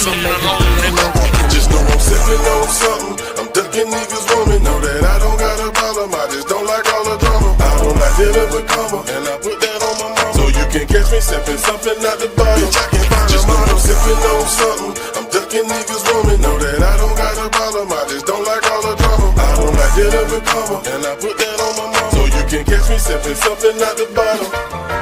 so make it feel. Just know I'm sipping on something. I'm ducking niggas woman. Know that I don't got a problem. I just don't like all the drama. I don't like dealing with karma, and I put that on my mama. So you can catch me sipping something out the bottle. Bitch, I can find just know I'm sipping on something. I'm ducking niggas woman. Know that I don't got a problem. I just don't like all the drama. I don't like dealing with karma, and I put that on my mama. So you can catch me sipping something out the bottle.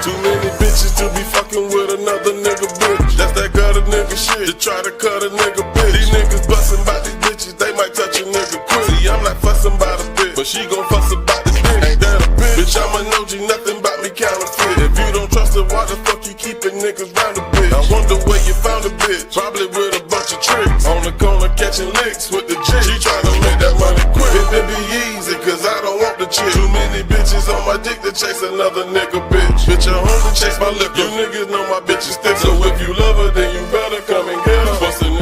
Too many bitches to be fucking with another nigga bitch. That's that gutter nigga shit, to try to cut a nigga bitch. These niggas bustin' by these bitches, they might touch a nigga quick. See, I'm not fussin' by the bitch, but she gon' fuss about the bitch. Ain't that a bitch? Bitch, I'm an OG, nothing about me counterfeit. If you don't trust her, why the fuck you keepin' niggas round the bitch? I wonder where you found a bitch, probably with a bunch of tricks. On the corner catching licks with the jig. She tryna make that money quick. It be easy, cause I don't want the chick. Too many bitches on my dick to chase another nigga bitch. Bitch, I'm home to chase my liquor. You niggas know my bitch is thick, so if you love her, then you better come and get her. What's the nigga?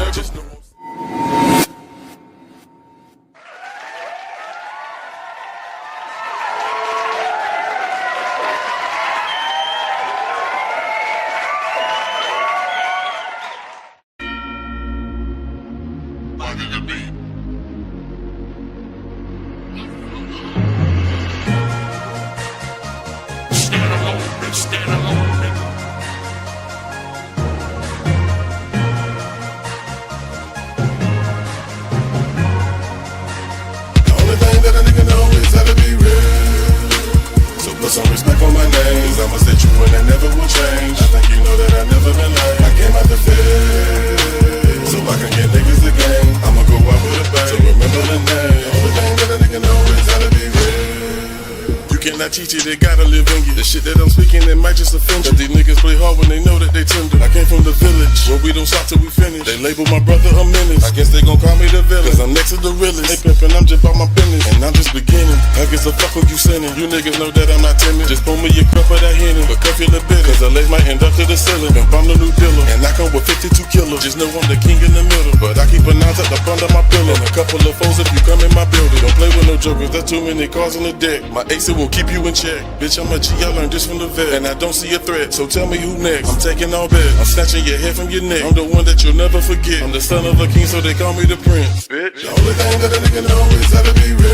Put some respect on my name, I'ma set you and I never will change. I think you know that I never been lame. I came out the fed, so I can get niggas the game. I'ma go out with a bang, so remember the name. The only thing that a nigga know is how to be real. You cannot teach it, they gotta live in you. The shit that I'm speaking, it might just offend you. These niggas play hard when they know that they tender. I came from the village, where we don't stop till we finish. They label my brother a menace, I guess they gon' call me the villain, cause I'm next to the realest. Hey pimpin', I'm just about my business, and I'm just beginning. I guess a fuck what you sending. You niggas know that I'm not timid. Just pour me a cup of that Henny, but cuff your little bit, cause the legs might end up to the ceiling. Pimp, I'm the new dealer, and I come with 52 killers. Just know I'm the king in the middle, but I keep a nine tucked up under my pillow. And a couple of foes if you come in my building. Don't play with no jokers, there's too many cars on the deck. My ace will keep you in check. Bitch, I'm a G, I learned this from the vet, and I don't see a threat, so tell me who next. I'm taking all bets, I'm snatching your head from your neck. I'm the one that you'll never forget. I'm the son of a king, so they call me the prince. Bitch, the only thing that a nigga know is how to be real.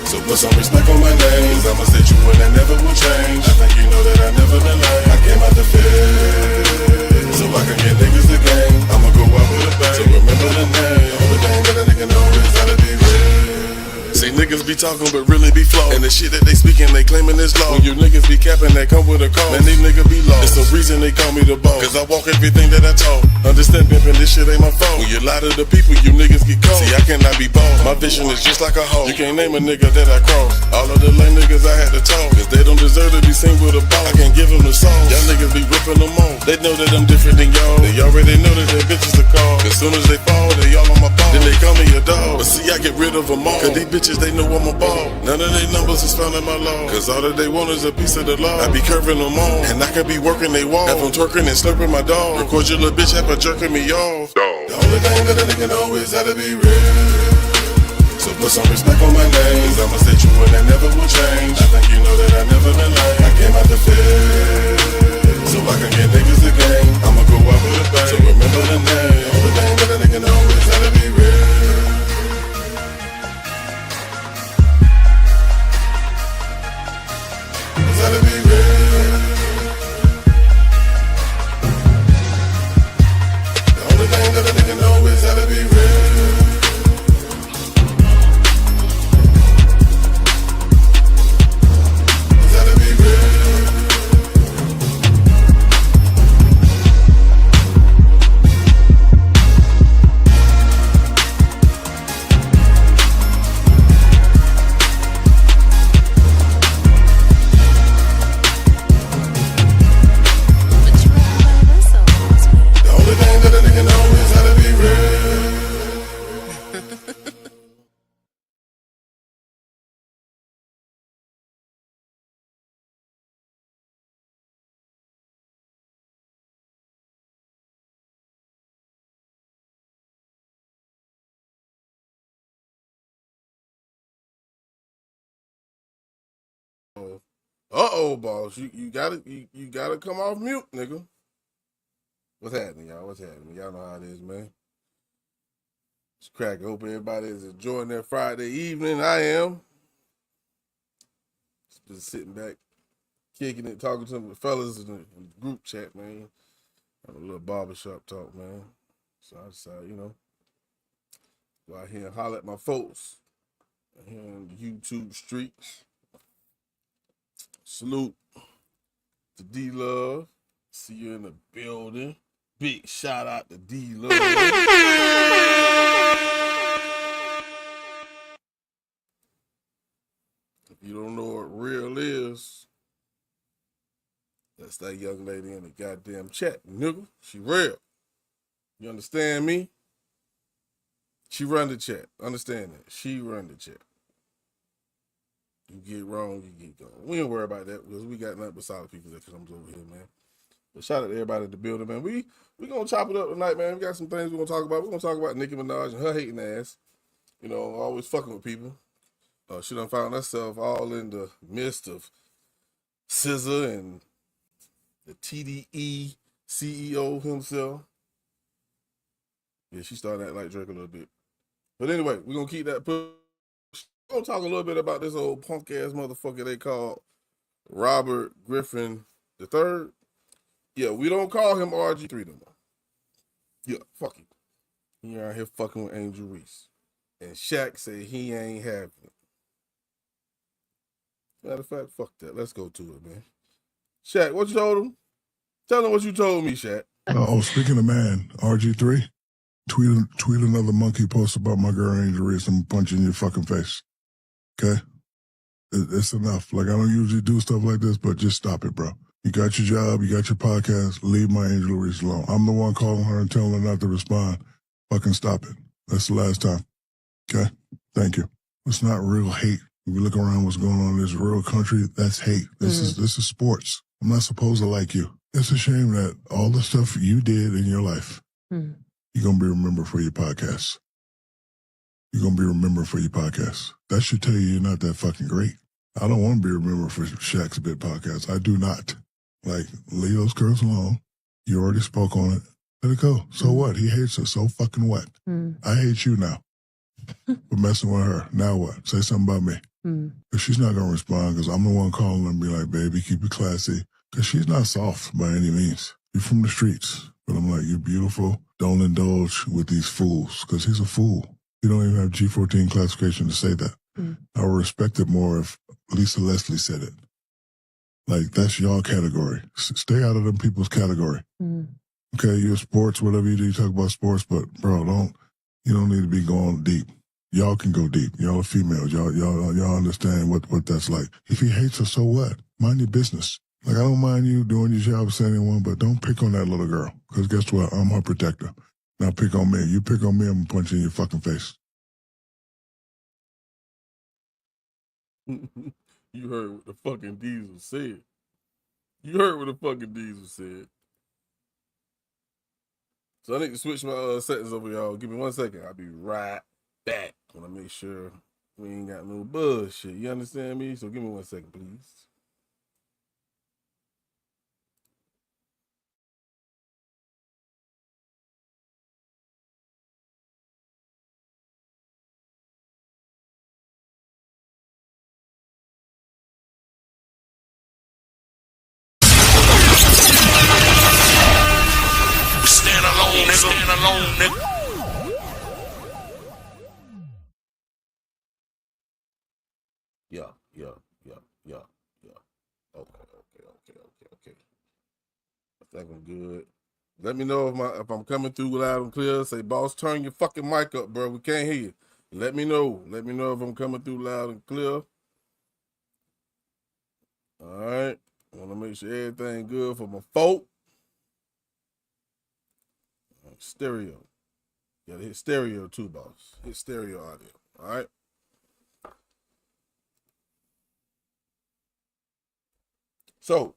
So put some respect on my name, I'ma set you and I never will change. I think you know that I never been lame. I came out the fed, so I can get niggas the game. I'ma go out with a bang, so remember the name. The only thing that a nigga know is how to be real. See, niggas be talking but really be flawed, and the shit that they speaking they claiming is law. When you niggas be capping they come with a call, man these niggas be lost. It's the reason they call me the boss, cause I walk everything that I talk. Understand pimpin', this shit ain't my fault. When you lie to the people, you niggas get caught. See, I cannot be boss, my vision is just like a hoe. You can't name a nigga that I cross. All of the lame niggas I had to talk, cause they don't deserve to be seen with a ball. I can't give them the song, y'all niggas be ripping them off. They know that I'm different than y'all, they already know that their bitches are call. As soon as they fall, they all on my ball, then they call me a dog. But see, I get rid of them all, cause these bitches, they know I'm a ball. None of their numbers is found in my law, cause all that they want is a piece of the law. I be curving them all, and I can be working they wall. Have them twerking and slurping my dog. Record your little bitch, have her jerking me off. The only thing that a nigga know is how to be real. So put some respect on my name, I'ma set you and I never will change. I think you know that I never been lame. I came out the fed, so I can get niggas the game. I'ma go out with a bang, so remember the name. The only thing that a nigga know is how to be real. How to be real. The only thing that a nigga know is how to be real. Is how to be real. Uh-oh, boss. You gotta come off mute, nigga. What's happening, y'all? What's happening? Y'all know how it is, man. Just crack it. Hope everybody is enjoying their Friday evening. I am. Just sitting back, kicking it, talking to the fellas in the group chat, man. Have a little barbershop talk, man. So I decided, go out here and holler at my folks here in the YouTube streets. Salute to D-Love. See you in the building. Big shout out to D-Love. If you don't know what real is, that's that young lady in the goddamn chat, nigga. She real. You understand me? She run the chat. Understand that. She run the chat. You get wrong, you get gone. We don't worry about that because we got nothing but solid people that comes over here, man. But shout out to everybody in the building, man. We gonna chop it up tonight, man. We got some things we're gonna talk about. We're gonna talk about Nicki Minaj and her hating ass. Always fucking with people. She done found herself all in the midst of SZA and the TDE CEO himself. Yeah, she started acting like Drake a little bit. But anyway, we're gonna keep that push. We're gonna talk a little bit about this old punk ass motherfucker they call Robert Griffin III. Yeah, we don't call him RG3 no more. Yeah, fuck him. He out here fucking with Angel Reese. And Shaq said he ain't having it. Matter of fact, fuck that. Let's go to it, man. Shaq, what you told him? Tell him what you told me, Shaq. Oh, speaking of man, RG3, tweet another monkey post about my girl Angel Reese and punch in your fucking face. Okay? It's enough. Like, I don't usually do stuff like this, but just stop it, bro. You got your job, you got your podcast, leave my Angel Reese alone. I'm the one calling her and telling her not to respond. Fucking stop it. That's the last time. Okay? Thank you. It's not real hate. If you look around what's going on in this real country, that's hate. This is sports. I'm not supposed to like you. It's a shame that all the stuff you did in your life, you're going to be remembered for your podcast. You're going to be remembered for your podcast. That should tell you you're not that fucking great. I don't want to be remembered for Shaq's Bit podcast. I do not. Like, leave those girls alone. You already spoke on it. Let it go. So what? He hates her. So fucking what? I hate you now for messing with her. Now what? Say something about me. Because she's not going to respond because I'm the one calling her and be like, baby, keep it classy. Because she's not soft by any means. You're from the streets. But I'm like, you're beautiful. Don't indulge with these fools because he's a fool. You don't even have G14 classification to say that. I would respect it more if Lisa Leslie said it. Like, that's your category. Stay out of them people's category. Okay, you're sports, whatever you do, you talk about sports, but bro, you don't need to be going deep. Y'all can go deep. Y'all are females. Y'all understand what that's like. If he hates her, so what? Mind your business. Like, I don't mind you doing your job as anyone, but don't pick on that little girl. Because guess what? I'm her protector. Now pick on me. You pick on me, I'm going to punch you in your fucking face. You heard what the fucking Diesel said. You heard what the fucking Diesel said. So I need to switch my settings over, y'all. Give me 1 second. I'll be right back. I want to make sure we ain't got no bullshit. You understand me? So give me 1 second, please. Stand alone, nigga. Stand alone, nigga. Yeah. Okay. I think I'm good. Let me know if I'm coming through loud and clear. Say, boss, turn your fucking mic up, bro. We can't hear you. Let me know. Let me know if I'm coming through loud and clear. All right. I want to make sure everything good for my folk. Stereo. You gotta hit stereo too, boss. Hit stereo audio. All right. So,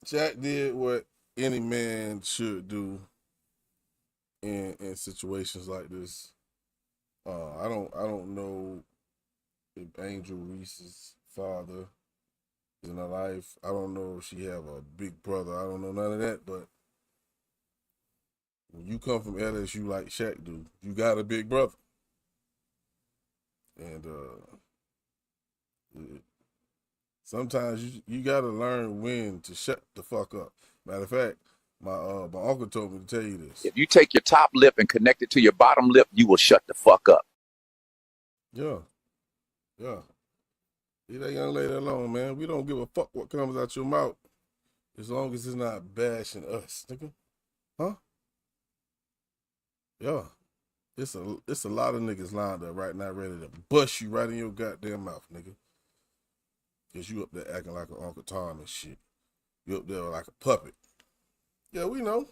Jack did what any man should do in situations like this. I don't know if Angel Reese's father in her life. I don't know if she have a big brother. I don't know none of that, but when you come from LSU like Shaq do, you got a big brother. And sometimes you gotta learn when to shut the fuck up. Matter of fact, my uncle told me to tell you this. If you take your top lip and connect it to your bottom lip, you will shut the fuck up. Yeah. Leave that young lady alone, man. We don't give a fuck what comes out your mouth as long as it's not bashing us, nigga. Huh? Yeah. It's a lot of niggas lined up right now ready to bust you right in your goddamn mouth, nigga. Cause you up there acting like an Uncle Tom and shit. You up there like a puppet. Yeah, we know.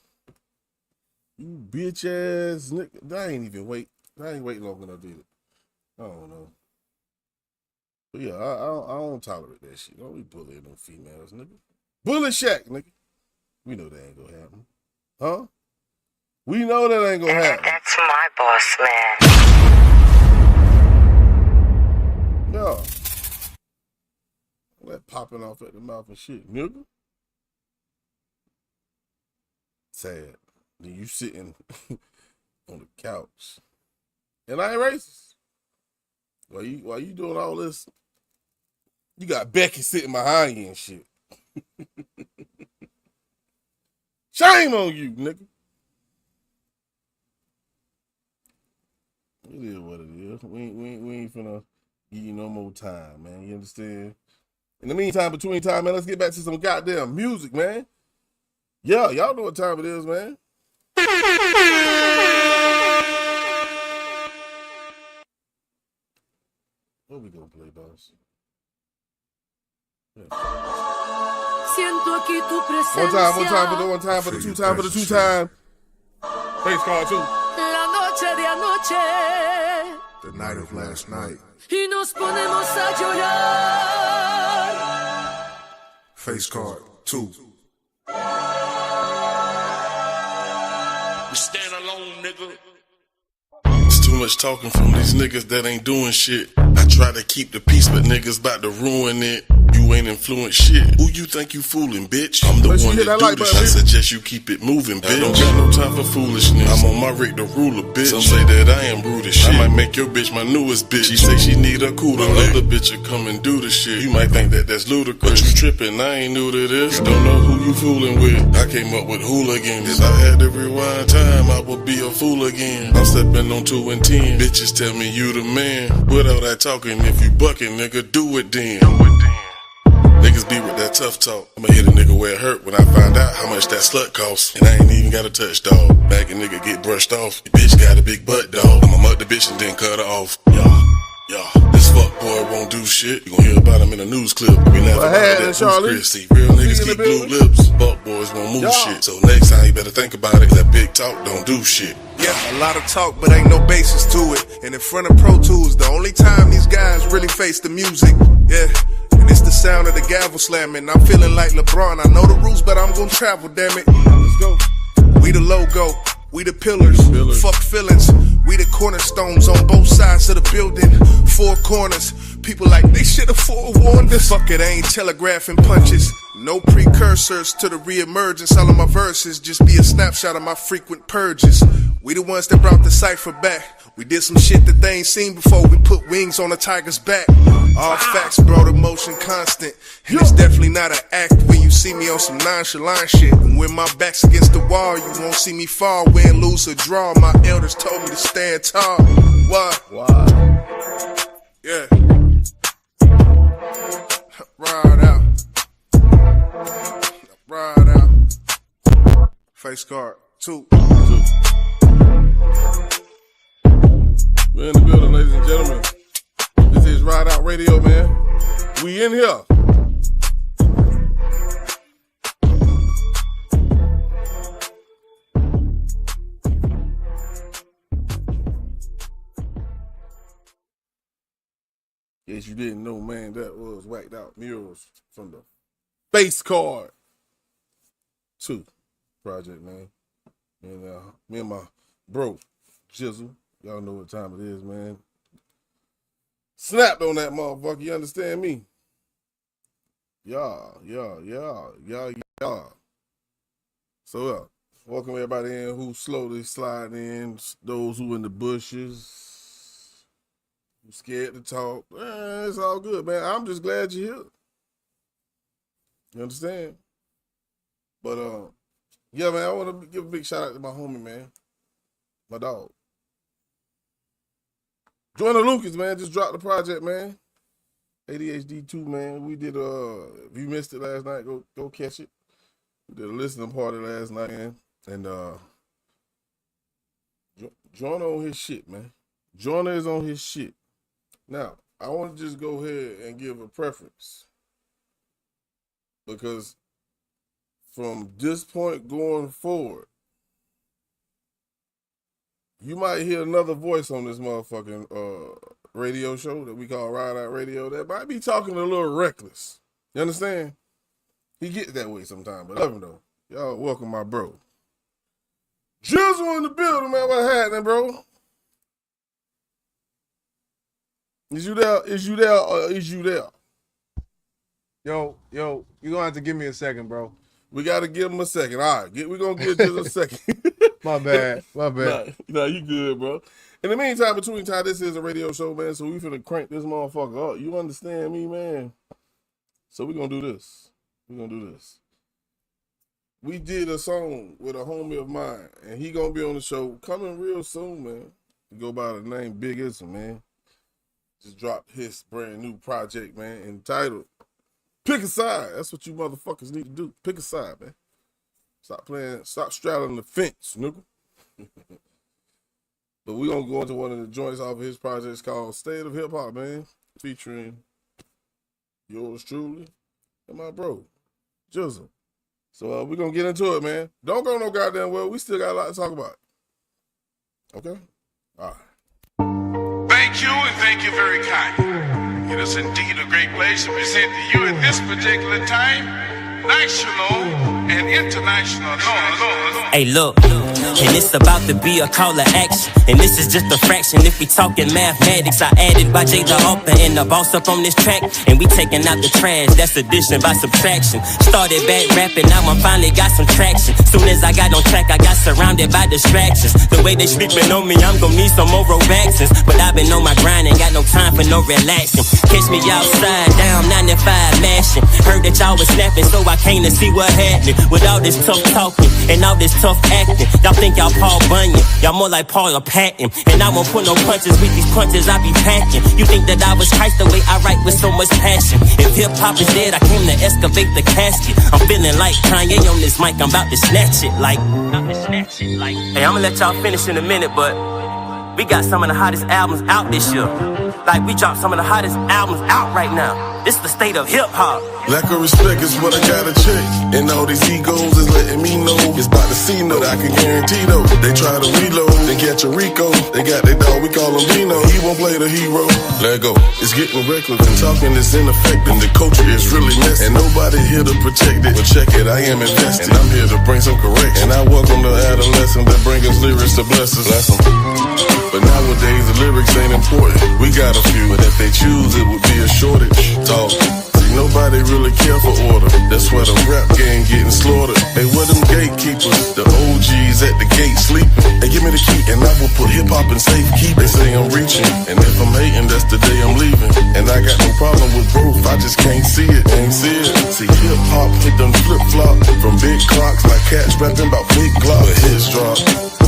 You bitch ass nigga. I ain't wait long enough, did it? I don't know. But yeah, I don't tolerate that shit. Don't be bullying them females, nigga. Bully Shaq, nigga. We know that ain't gonna happen. Huh? We know that ain't gonna happen. That's my boss, man. Yeah. All that popping off at the mouth and shit, nigga. Sad. Then you sitting on the couch. And I ain't racist. While you doing all this, you got Becky sitting behind you and shit. Shame on you, nigga. It is what it is. We ain't finna give you no more time, man. You understand? In the meantime, between time, man, let's get back to some goddamn music, man. Yeah, y'all know what time it is, man. What we gonna play, boss? Yeah. One time for the two time. Face card too. La noche de anoche. The night of last night. Y nos ponemos a llorar. Face card 2. We stand alone, nigga. It's too much talking from these niggas that ain't doing shit. I try to keep the peace, but niggas about to ruin it. You ain't influence shit. Who you think you fooling, bitch? I'm the one that do this. I suggest you keep it moving, bitch. I don't got no time for foolishness. I'm on my Rick the ruler, bitch. Some say that I am rude as shit. I might make your bitch my newest bitch. She say she need a cooler. Another bitch will come and do the shit. You might think that that's ludicrous. But you tripping, I ain't new to this. Don't know who you fooling with. I came up with hooligans. If I had to rewind time, I would be a fool again. I'm stepping on 2 and 10. Bitches tell me you the man. With all that talking, if you bucking, nigga, do it then. Niggas be with that tough talk. I'ma hit a nigga where it hurt when I find out how much that slut costs. And I ain't even got a touch, dog. Back a nigga get brushed off. Your bitch got a big butt, dog. I'ma mug the bitch and then cut her off. Yeah. This fuck boy won't do shit. You gon' hear about him in a news clip. We never about that Chris. See, real niggas keep blue lips. Fuck boys won't move shit. So next time you better think about it. That big talk don't do shit. Yeah, a lot of talk, but ain't no basis to it. And in front of Pro Tools, the only time these guys really face the music. Yeah. And it's the sound of the gavel slamming. I'm feeling like LeBron. I know the rules, but I'm gonna travel, damn it. Let's go. We the logo, we the pillars. Fuck feelings. We the cornerstones on both sides of the building. 4 corners. People like they should've forewarned us. Fuck it, I ain't telegraphing punches. No precursors to the reemergence. All of my verses just be a snapshot of my frequent purges. We the ones that brought the cipher back. We did some shit that they ain't seen before. We put wings on a tiger's back. All facts brought emotion constant. And it's definitely not an act when you see me on some nonchalant shit. And when my back's against the wall, you won't see me fall, win, lose, or draw. My elders told me to stand tall. Why? Yeah. Ride out. Ride out. Face card 2. We're in the building, ladies and gentlemen. This is Rideout Radio, man. We in here. In case you didn't know, man, that was Whacked Out Murals from the Face Card 2 project, man. And me and my bro, Jizzle, y'all know what time it is, man. Snapped on that motherfucker, you understand me? Yeah. So, welcome everybody in who's slowly sliding in, those who in the bushes, who scared to talk. It's all good, man. I'm just glad you're here. You understand? But, yeah, man, I want to give a big shout out to my homie, man. My dog. Joyner Lucas, man, just dropped the project, man. ADHD 2, man. We did, if you missed it last night, go catch it. We did a listening party last night, man. And Joyner on his shit, man. Joyner is on his shit. Now, I want to just go ahead and give a preference. Because from this point going forward, you might hear another voice on this motherfucking radio show that we call Rideout Radio that might be talking a little reckless. You understand? He gets that way sometimes, but I love him though. Y'all welcome my bro. Jizzle in the building, man. What's happening, bro? Is you there? Is you there? Or is you there? Yo, you gonna have to give me a second, bro. We gotta give him a second. All right, we're gonna give Jizzle a second. My bad. Nah, you good, bro. In the meantime, between time, this is a radio show, man, so we finna crank this motherfucker up. You understand me, man? So we're gonna do this. We did a song with a homie of mine, and he gonna be on the show coming real soon, man. He go by the name Big Issa, man. Just dropped his brand new project, man, entitled Pick a Side. That's what you motherfuckers need to do. Pick a side, man. Stop straddling the fence, nigga. But we gonna go into one of the joints off of his projects called State of Hip Hop, man, featuring yours truly and my bro, Jizzle. So we're gonna get into it, man. Don't go no goddamn well. We still got a lot to talk about. Okay? All right. Thank you, and thank you very kindly. It is indeed a great pleasure to present to you at this particular time, national and international. Hey, look, and it's about to be a call to action. And this is just a fraction. If we talking mathematics, I added by J the author and the boss up on this track. And we taking out the trash, that's addition by subtraction. Started back rapping, now I finally got some traction. Soon as I got on track, I got surrounded by distractions. The way they sleeping on me, I'm gonna need some more Robaxins. But I've been on my grind, ain't got no time for no relaxing. Catch me outside, down 95 mashing. Heard that y'all was snapping, so I came to see what happened. With all this tough talking and all this tough acting, y'all think y'all Paul Bunyan, y'all more like Paul or Patton. And I won't put no punches with these punches I be packing. You think that I was Christ the way I write with so much passion. If hip-hop is dead, I came to excavate the casket. I'm feeling like Kanye on this mic, I'm about to snatch it like. Hey, I'ma let y'all finish in a minute, but we got some of the hottest albums out this year. Like we dropped some of the hottest albums out right now. This is the state of hip-hop. Lack of respect is what I gotta check. And all these egos is letting me know it's about to see no. I can guarantee though, they try to reload and catch a Rico. They got their dog, we call him Dino. He won't play the hero. Let go. It's getting reckless and talking is ineffective. The culture is really messy. And nobody here to protect it. But check it, I am invested. And I'm here to bring some correction. And I welcome the adolescent that bring us lyrics to bless us. But nowadays the lyrics ain't important. We got a few, but if they choose, it would be a shortage. Talk. See, nobody really care for order. That's why the rap game getting slaughtered. Hey, where them gatekeepers? The OGs at the gate sleeping. Hey, give me the key and I will put hip hop in safekeeping. They say I'm reaching, and if I'm hating, that's the day I'm leaving. And I got no problem with growth, I just can't see it. See, hip hop hit them flip flop from big clocks like cats rapping about big glocks. The hits drop.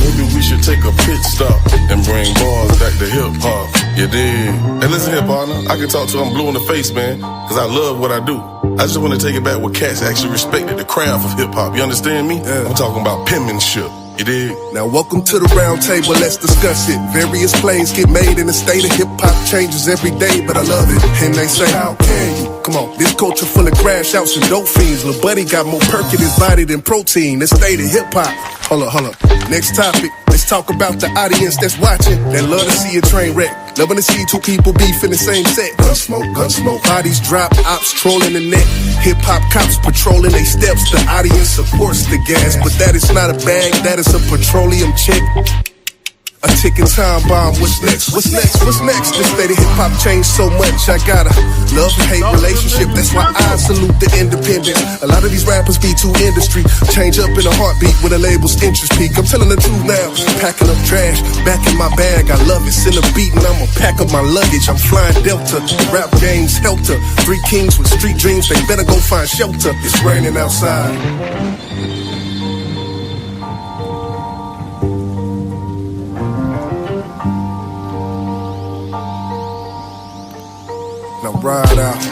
Maybe we should take a pit stop and bring bars back to hip hop. You dig? Hey, listen here, partner. I can talk to I'm blue in the face, man, cause I love what I do. I just want to take it back where cats actually respected the craft of hip hop. You understand me? Yeah. I'm talking about penmanship. You dig? Now welcome to the round table, let's discuss it. Various plays get made in the state of hip-hop, changes every day, but I love it. And they say, how can you? Come on, this culture full of crash outs and dope fiends. Lil' buddy got more perk in his body than protein. The state of hip-hop. Hold up. Next topic, let's talk about the audience that's watching. They love to see a train wreck. Loving to see two people beef in the same set. Gun smoke, bodies drop, ops trolling the net. Hip-hop cops patrolling they steps. The audience supports the gas, but that is not a bag, that is a petroleum check. A ticking time bomb, what's next? What's next? What's next? This state of hip hop changed so much. I got a love and hate relationship. That's why I salute the independence. A lot of these rappers be too industry. Change up in a heartbeat when the label's interest peak. I'm telling the truth now. Packing up trash, back in my bag. I love it. Send a beat and I'ma pack up my luggage. I'm flying Delta. Rap games helter. 3 kings with street dreams. They better go find shelter. It's raining outside. Now ride out.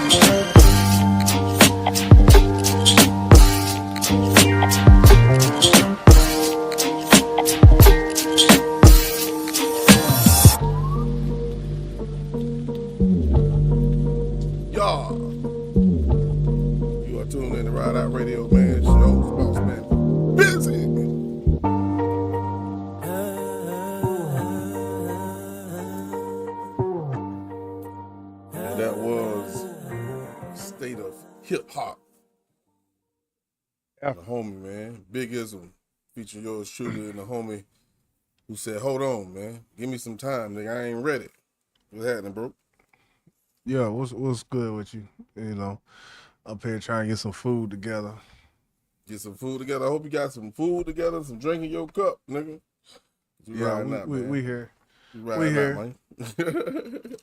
Y'all, you are tuned in to Ride Out Radio, man. Show, boss man. Busy. And that was State of Hip Hop. Yeah. The homie, man. Big Ism, featuring yours truly and the homie who said, hold on, man. Give me some time, nigga. I ain't ready. What's happening, bro? Yeah, what's good with you? You know, up here trying to get some food together. Get some food together. I hope you got some food together, some drink in your cup, nigga. Yeah, we here. We here. Out, man.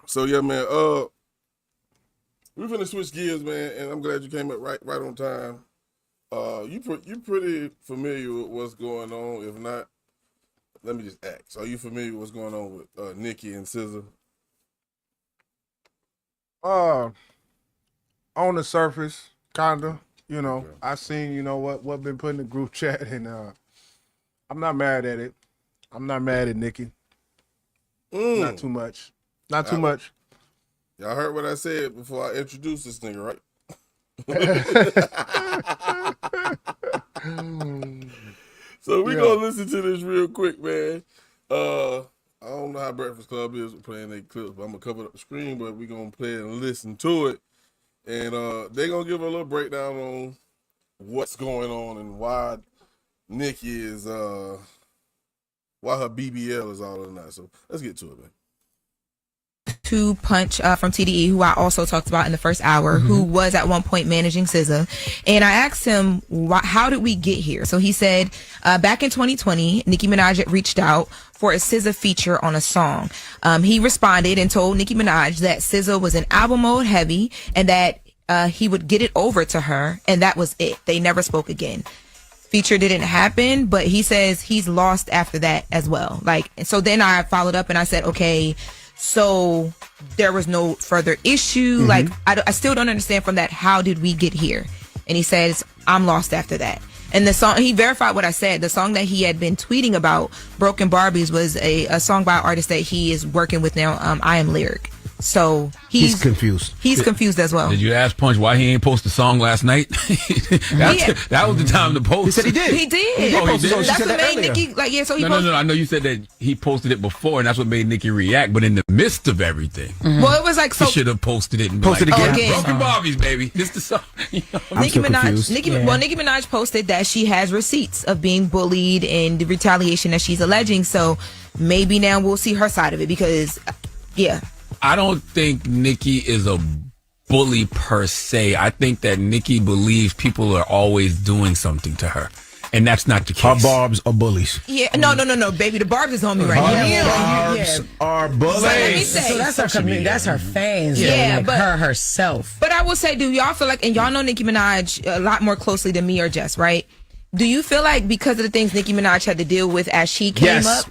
So yeah, man. We're finna switch gears, man, and I'm glad you came up right on time. You pretty familiar with what's going on? If not, let me just ask. Are you familiar with what's going on with Nikki and 𝐒𝐶? On the surface, kinda. You know, Okay. I seen, you know, what been put in the group chat, and I'm not mad at it. I'm not mad at Nikki. Not too much. Not too much. Y'all heard what I said before I introduced this nigga, right? So we gonna listen to this real quick, man. I don't know how Breakfast Club is with playing their clips, but I'm gonna cover up the screen, but we gonna play it and listen to it. And they gonna give a little breakdown on what's going on and why Nikki is why her BBL is all of the night. So let's get to it, man. To Punch from TDE, who I also talked about in the first hour, who was at one point managing 𝐒𝐶. And I asked him, how did we get here? So he said, back in 2020, Nicki Minaj had reached out for a 𝐒𝐶 feature on a song. He responded and told Nicki Minaj that 𝐒𝐶 was in album mode heavy and that he would get it over to her, and that was it. They never spoke again. Feature didn't happen, but he says he's lost after that as well. Like, so then I followed up and I said, okay, so there was no further issue. Like, I still don't understand from that, how did we get here? And he says, I'm lost after that. And the song, he verified what I said. The song that he had been tweeting about, Broken Barbies, was a song by an artist that he is working with now, I Am Lyric. So he's confused. He's confused as well. Did you ask Punch why he ain't post the song last night? That was the time to post. He said he did. He did. Oh, he did? That's what made Nikki, like, yeah, so he No. I know you said that he posted it before, and that's what made Nikki react. But in the midst of everything, well, it was like, so he should have posted it and posted like, again. Broken Barbies, baby. This the song. You know? Nicki Minaj posted that she has receipts of being bullied and the retaliation that she's alleging. So maybe now we'll see her side of it because, yeah. I don't think Nikki is a bully per se. I think that Nikki believes people are always doing something to her. And that's not the case. Her barbs are bullies. Yeah, no, baby. The barbs is on me right now. Barbs are bullies. So let me say, So that's her community. That's her fans. Yeah, like but her herself. But I will say, do y'all feel like, and y'all know Nicki Minaj a lot more closely than me or Jess, right? Do you feel like because of the things Nicki Minaj had to deal with as she came up?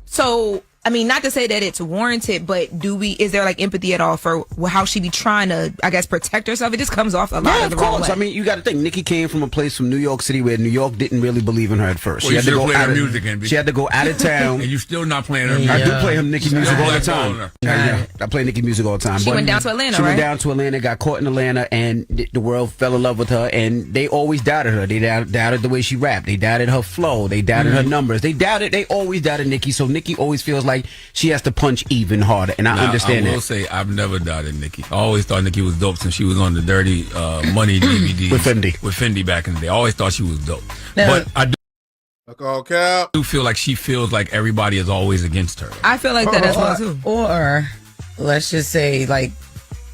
So, I mean, not to say that it's warranted, but is there like empathy at all for how she be trying to, I guess, protect herself? It just comes off a lot of the wrong way. I mean, you got to think, Nikki came from a place from New York City where New York didn't really believe in her at first. Well, she had to go play out her of music She had to go out of town. And you still not playing her music. I do play Nicki music all the time. I play Nicki music all the time. She went down to Atlanta, She went down to Atlanta, got caught in Atlanta, and the world fell in love with her, and they always doubted her. They doubted the way she rapped. They doubted her flow. They doubted her numbers. They always doubted Nikki, so Nikki always feels like she has to punch even harder, and I understand that. I will say, I've never doubted Nikki. I always thought Nikki was dope since she was on the Dirty Money DVD with Fendi. With Fendi back in the day. I always thought she was dope. Now, but I do. Alcohol cap. I do feel like she feels like everybody is always against her. I feel like that as well too. Or let's just say like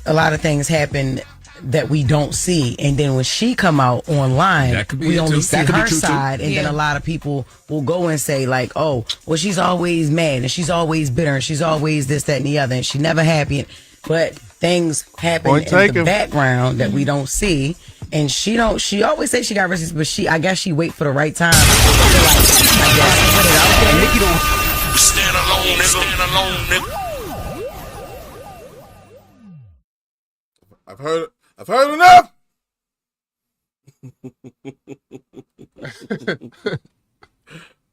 a lot of things happen that we don't see, and then when she come out online, we only see her side, and then a lot of people will go and say like, oh, well, she's always mad and she's always bitter and she's always this, that, and the other, and she never happy. But things happen in the background that we don't see, and she always say she got receipts, but I guess she wait for the right time. I guess put it out there. Nikki don't stand alone, stand alone, nigga. I've heard enough.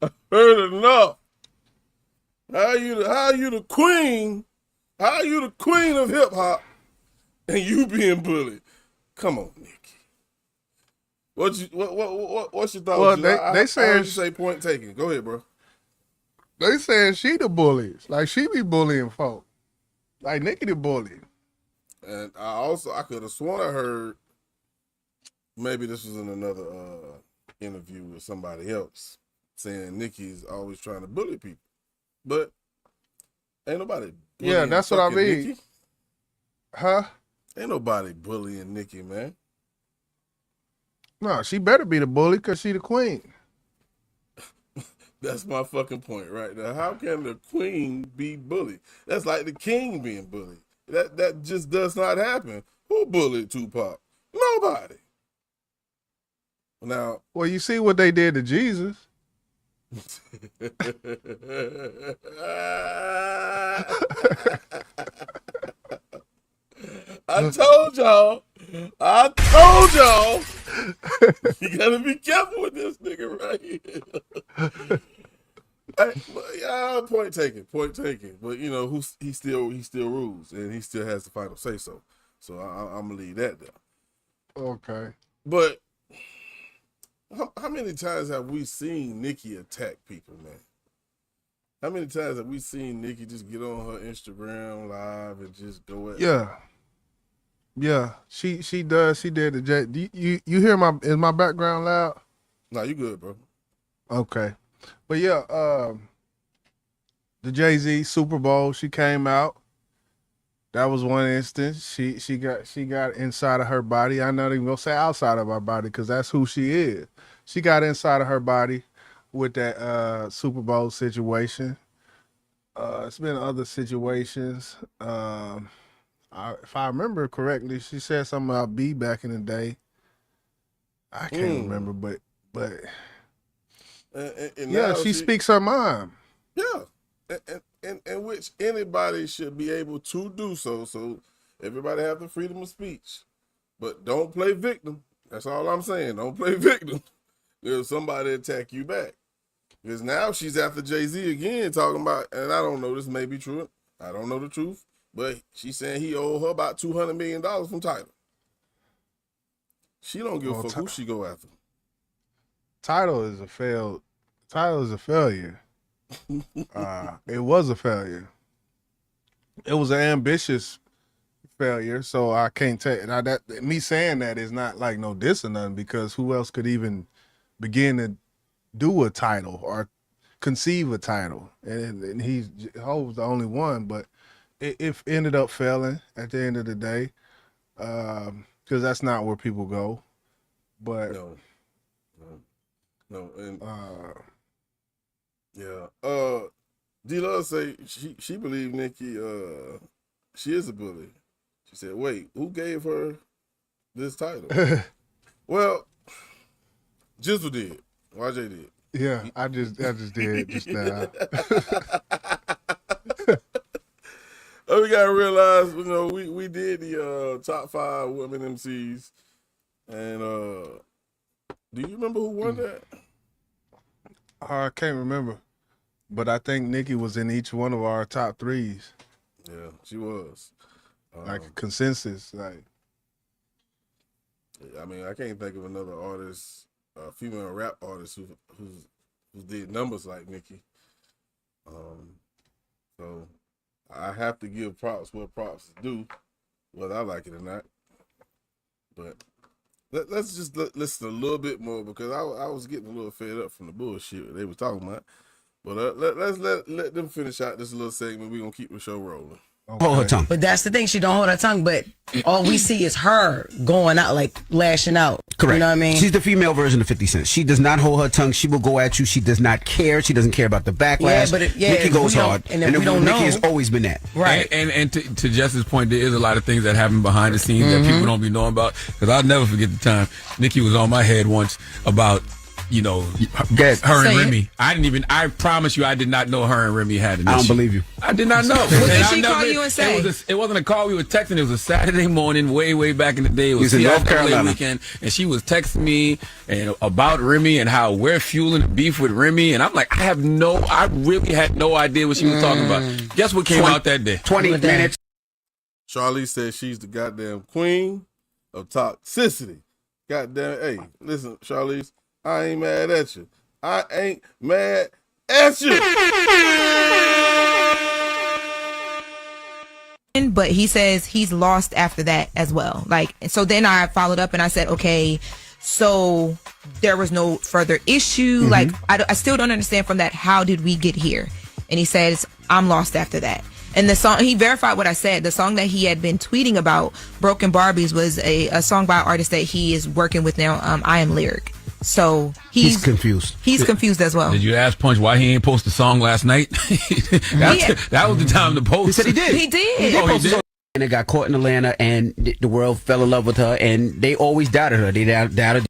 I've heard enough. How you the queen? How you the queen of hip hop, and you being bullied? Come on, Nikki. What's your thought? Well, they saying you say point taken. Go ahead, bro. They saying she the bullies. Like she be bullying folk. Like Nikki the bully. And I could have sworn I heard, maybe this was in another interview with somebody else, saying Nikki's always trying to bully people. But ain't nobody bullying. Yeah, that's what I mean. Nikki. Huh? Ain't nobody bullying Nikki, man. No, she better be the bully because she the queen. That's my fucking point right now. How can the queen be bullied? That's like the king being bullied. That just does not happen. Who bullied Tupac? Nobody. Now, well, you see what they did to Jesus. I told y'all. You gotta be careful with this nigga right here. Point taken. But you know, he still rules, and he still has the final say so. So I'm gonna leave that there. Okay. But how many times have we seen Nikki attack people, man? How many times have we seen Nikki just get on her Instagram live and just go at? Yeah. She does. She did the J. You hear is my background loud? No, you good, bro. Okay. But yeah, the Jay-Z Super Bowl, she came out. That was one instance. She got inside of her body. I'm not even gonna say outside of her body because that's who she is. She got inside of her body with that Super Bowl situation. It's been other situations. If I remember correctly, she said something about B back in the day. I can't remember, but yeah, she speaks her mind. Yeah, and which anybody should be able to do so. So everybody have the freedom of speech, but don't play victim. That's all I'm saying. Don't play victim. There's somebody attack you back. Because now she's after Jay-Z again, talking about, and I don't know, this may be true. I don't know the truth, but she's saying he owed her about $200 million from Tidal. She don't give a fuck who she go after. Tidal is a failure. It was a failure. It was an ambitious failure, so I can't take now that me saying that is not like no diss or nothing, because who else could even begin to do a title or conceive a title? And he's Ho's the only one, but it ended up failing at the end of the day, because that's not where people go. But no, and D-Love say she believed Nikki she is a bully. She said, wait, who gave her this title? Well, Jizzle did. YJ did. Yeah, I just did just now. We gotta realize, you know, we did the top 5 women MCs, and do you remember who won that? I can't remember, but I think Nikki was in each one of our top 3s. Yeah, she was. Like a consensus, like. I mean, I can't think of another artist, female rap artist who did numbers like Nikki. So I have to give props where props is due, whether I like it or not. But Let's just listen a little bit more because I was getting a little fed up from the bullshit they was talking about. But let's let them finish out this little segment. We're gonna keep the show rolling. Okay. Hold her tongue. But that's the thing. She don't hold her tongue, but all we see is her going out, like lashing out. Correct. You know what I mean? She's the female version of 50 Cent. She does not hold her tongue. She will go at you. She does not care. She doesn't care about the backlash. Nikki goes hard. And we don't know. Nikki has always been that. Right. And to Jess's point, there is a lot of things that happen behind the scenes that people don't be knowing about. Because I'll never forget the time Nikki was on my head once about, you know, her and Remy. I promise you, I did not know her and Remy had an issue. I don't believe you. I did not know. What did she call you and say? It wasn't a call. We were texting. It was a Saturday morning, way back in the day. It was in North Carolina weekend, and she was texting me and about Remy and how we're fueling the beef with Remy. And I'm like, I really had no idea what she was talking about. Guess what came out that day? 20 minutes. Charlize says she's the goddamn queen of toxicity. Goddamn, hey, listen, Charlize. I ain't mad at you. I ain't mad at you. But he says he's lost after that as well. Like, so then I followed up and I said, okay, so there was no further issue. Like, I still don't understand from that. How did we get here? And he says, I'm lost after that. And the song, he verified what I said. The song that he had been tweeting about, Broken Barbies, was a song by an artist that he is working with now, I Am Lyric. So he's confused. He's confused as well. Did you ask Punch why he ain't post the song last night? that was the time to post. He said he did. He did. He did. And it got caught in Atlanta, and the world fell in love with her, and they always doubted her. They doubted.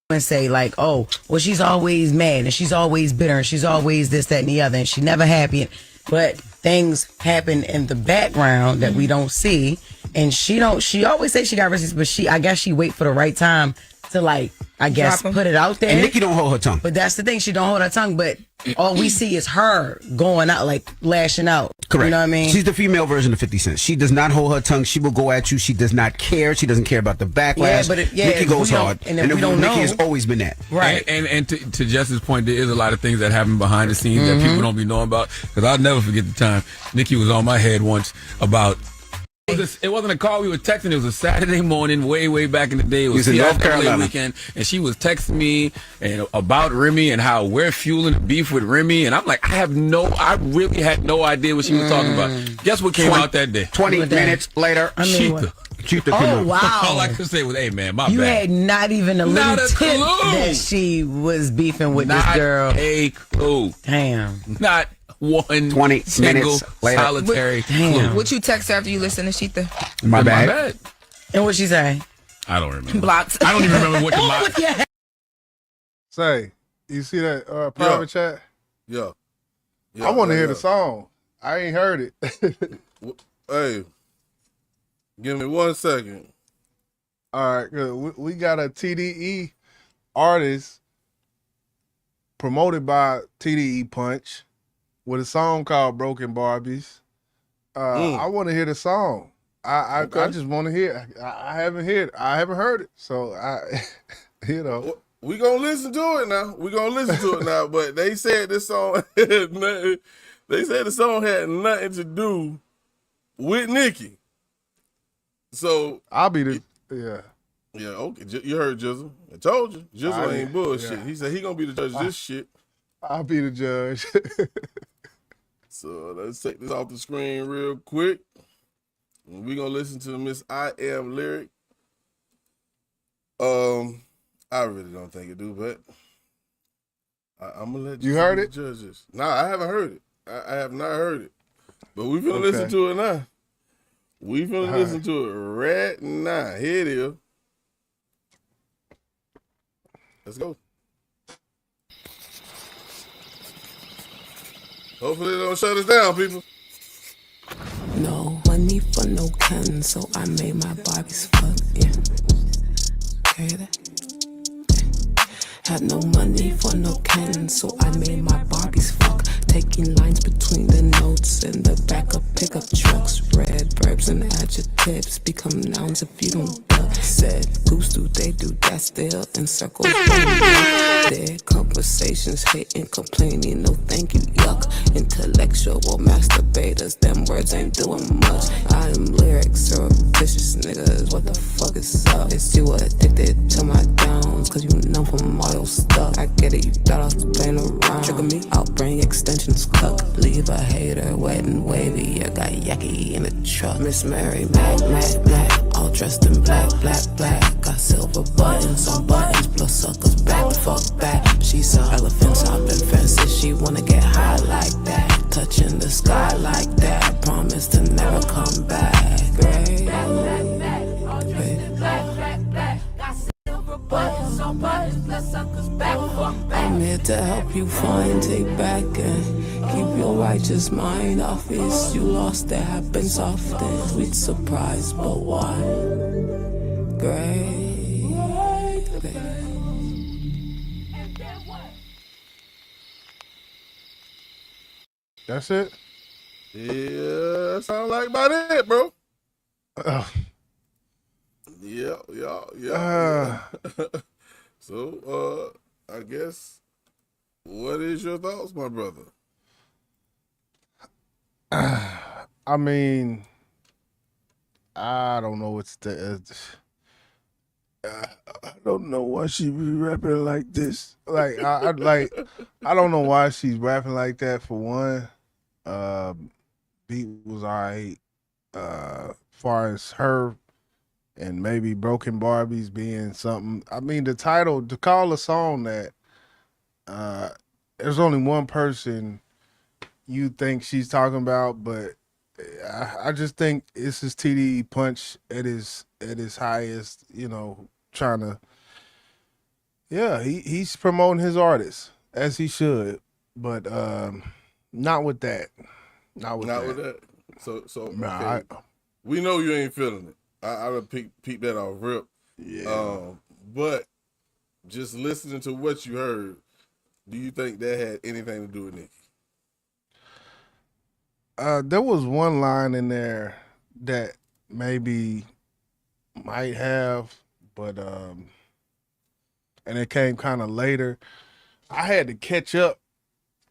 And say like, oh, well, she's always mad and she's always bitter and she's always this, that, and the other, and she's never happy. But things happen in the background that we don't see, and she always say she got receipts, but I guess she wait for the right time to, like, I guess put it out there. And Nikki don't hold her tongue. But that's the thing, she don't hold her tongue, but all we see is her going out, like lashing out. Correct. You know what I mean? She's the female version of 50 Cent. She does not hold her tongue. She will go at you. She does not care. She doesn't care about the backlash. Nikki goes hard. And we don't know. Nikki has always been that. Right. And to Jess's point, there is a lot of things that happen behind the scenes that people don't be knowing about. Because I'll never forget the time Nikki was on my head once about. It wasn't a call. We were texting. It was a Saturday morning, way back in the day. It was in North Carolina weekend, and she was texting me and about Remy and how we're fueling the beef with Remy. And I'm like, I really had no idea what she was talking about. Guess what came out that day? 20 minutes later, Cheetah. Oh, wow. All I could say was, hey, man, my you bad. had not even a little tip that she was beefing with this girl. Not a clue. Damn. Not one 20 single minutes later. solitary Damn. clue. What you text after you listen to Sheetha? My bad. And what she say? I don't remember. Blocked. I don't even remember what the block. Say, you see that private chat? Yeah. I want to hear the song. I ain't heard it. Hey, give me 1 second. All right, good. We got a TDE artist promoted by TDE Punch with a song called Broken Barbies. I want to hear the song. I just want to hear. I haven't heard it. So you know. We gonna listen to it now. But they said this song had nothing. They said the song had nothing to do with Nikki. So I'll be the Yeah, okay. You heard Jizzle. I told you. Jizzle ain't bullshit. Yeah. He said he gonna be the judge of this shit. I'll be the judge. So let's take this off the screen real quick. We're gonna listen to Miss I Am Lyric. I really don't think it do, but I'm gonna let you heard it. Judges. Nah, I haven't heard it. I have not heard it. But we finna listen to it now. We finna listen to it right now. Here it is. Let's go. Hopefully they don't shut us down, people. No money for no Ken, so I made my Barbies fuck, yeah. Hear that? Had no money for no Ken, so I made my Barbies fuck. Taking lines between the notes in the back of pickup trucks. Red verbs and adjectives become nouns if you don't duck. Said goose do they do that still in circles. Dead conversations, hating, complaining, no thank you, yuck. Intellectual masturbators, them words ain't doing much. I am lyrics, surreptitious niggas, what the fuck is up? Is you addicted to my downs, cause you know from all your stuff. I get it, you thought I was playing around. Trigger me, I'll bring extensions, cuck. Leave a hater wet and wavy, I got yucky in the truck. Miss Mary, Mac, all dressed in black, got silver buttons on buttons, plus suckers back, fuck back. She saw elephants hopping fences, she wanna get high like that, touching the sky like that. I promise to never come back. Great. I'm here to help you find, take back, and keep your righteous mind off it. You lost, that happens often. Sweet surprise, but why? Great. That's it? Yeah, sound like about it, bro. Yeah. So, I guess, what is your thoughts, my brother? I mean, I don't know what's the. I don't know why she be rapping like this. Like, I don't know why she's rapping like that. For one, beat was alright. Far as her and maybe Broken Barbies being something. I mean, the title, to call a song that, there's only one person you think she's talking about, but I just think this is TDE Punch at his highest, trying to, he's promoting his artist as he should, but not with that. Not with that. So nah, okay. We know you ain't feeling it. I would peep that off rip. Yeah. But just listening to what you heard, do you think that had anything to do with Nikki? There was one line in there that maybe might have, but and it came kind of later. I had to catch up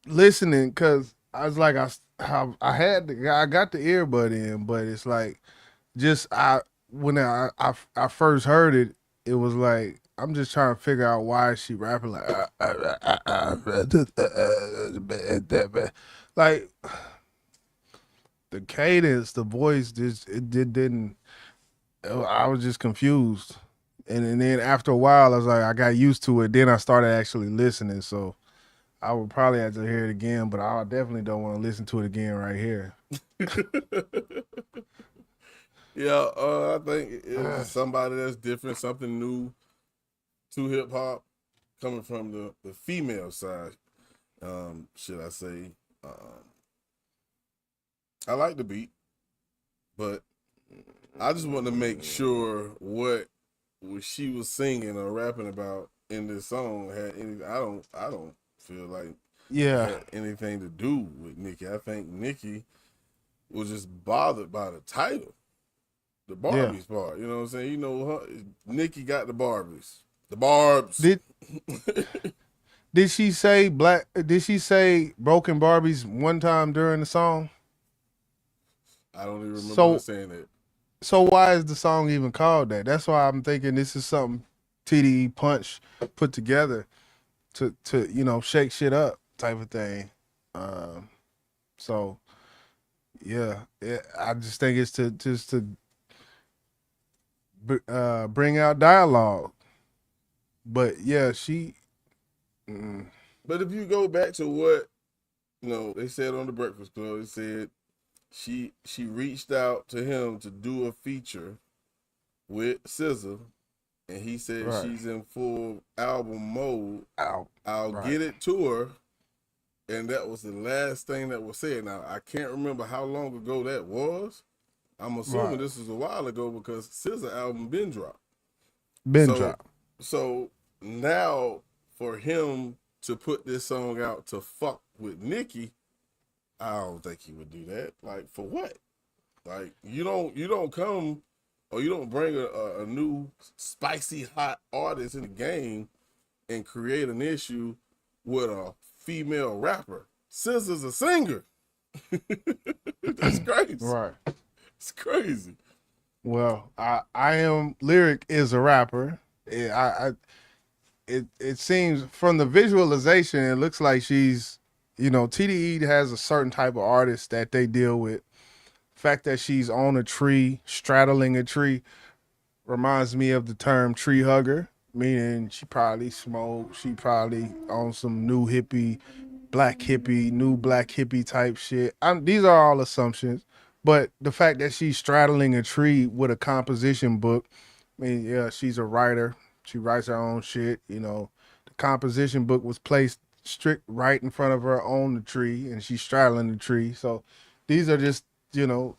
listening because I was like, I got the earbud in, but it's like when I first heard it, it was like I'm just trying to figure out why is she rapping like like the cadence, the voice, it didn't. I was just confused, and then after a while, I was like, I got used to it. Then I started actually listening, so I would probably have to hear it again, but I definitely don't want to listen to it again right here. Yeah, I think it's somebody that's different, something new to hip hop, coming from the female side, should I say. I like the beat, but I just want to make sure what she was singing or rapping about in this song had any. I don't feel like had anything to do with Nikki. I think Nikki was just bothered by the title, the Barbies part. You know what I'm saying? Nikki got the Barbies, the Barbs. Did she say Did she say Broken Barbies one time during the song? I don't even remember her saying that. So why is the song even called that? That's why I'm thinking this is something TDE Punch put together to shake shit up type of thing. So yeah, I just think it's to bring out dialogue. But yeah, she. But if you go back to what they said on the Breakfast Club, they said she reached out to him to do a feature with SZA, and he said she's in full album mode. I'll get it to her, and that was the last thing that was said. Now I can't remember how long ago that was. I'm assuming this was a while ago because SZA album been dropped. So now for him to put this song out to fuck with Nikki, I don't think he would do that. Like, for what? Like, you don't come or you don't bring a new spicy hot artist in the game and create an issue with a female rapper. SZA's a singer. That's crazy. Right. It's crazy. Well, I am Lyric is a rapper. It seems from the visualization, it looks like she's, you know, TDE has a certain type of artist that they deal with. The fact that she's on a tree, straddling a tree, reminds me of the term tree hugger, meaning she probably smoked, she probably on some new black hippie type shit. These are all assumptions, but the fact that she's straddling a tree with a composition book, I mean, yeah, she's a writer. She writes her own shit. You know, the composition book was placed strict right in front of her on the tree, and she's straddling the tree. So these are just, you know,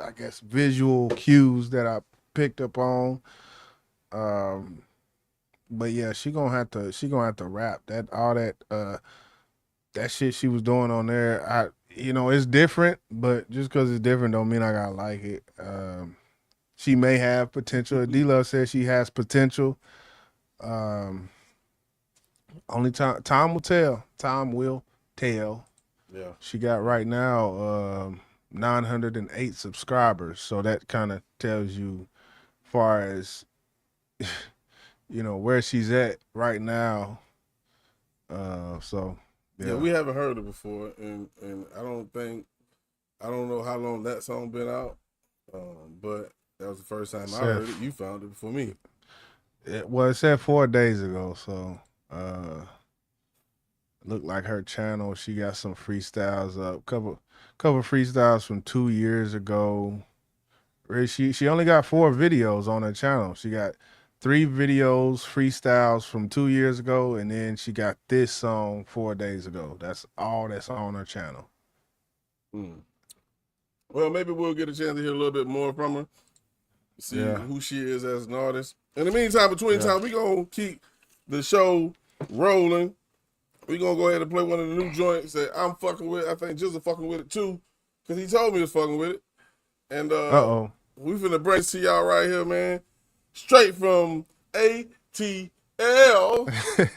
I guess visual cues that I picked up on. But yeah, she gonna have to rap that shit she was doing on there. You know, it's different, but just because it's different don't mean I gotta like it. She may have potential. D-Love says she has potential. Only time will tell. Time will tell. Yeah. She got right now 908 subscribers, so that kind of tells you, far as you know, where she's at right now. So yeah, we haven't heard her before, and I don't know how long that song been out, but that was the first time I heard it. You found it before me. Well, it said 4 days ago, so looked like her channel. She got some freestyles up, couple freestyles from 2 years ago. She only got 4 videos on her channel. She got 3 videos, freestyles from 2 years ago, and then she got this song 4 days ago. That's all that's on her channel. Well, maybe we'll get a chance to hear a little bit more from her, see who she is as an artist. In the meantime, between time, we're going to keep the show rolling. We're going to go ahead and play one of the new joints that I'm fucking with. I think Jizzle fucking with it too, because he told me he was fucking with it. And we finna bring it to y'all right here, man. Straight from ATL,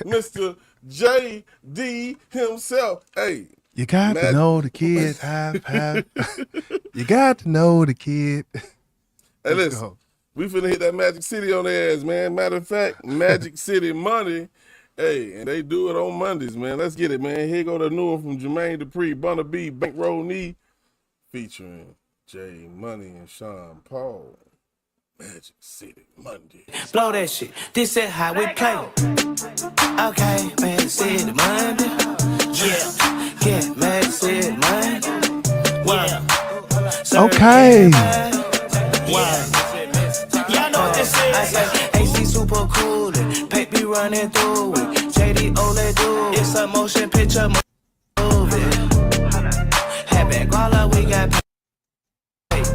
Mr. JD himself. Hey. You got to know the kid. You got to know the kid. Hey, listen. We finna hit that Magic City on their ass, man. Matter of fact, Magic City Monday. Hey, and they do it on Mondays, man. Let's get it, man. Here go the new one from Jermaine Dupri, Bunna B, Bankroll Knee, featuring J Money and Sean Paul. Magic City Monday. Blow that shit. This is how we play. Okay, Magic City Monday. Yeah, Magic City Monday. Okay. Y'all know what this is. I say, AC super cool. Pape be running through it. JD Ole do. It's a motion picture movie. Have back all up, we got paid.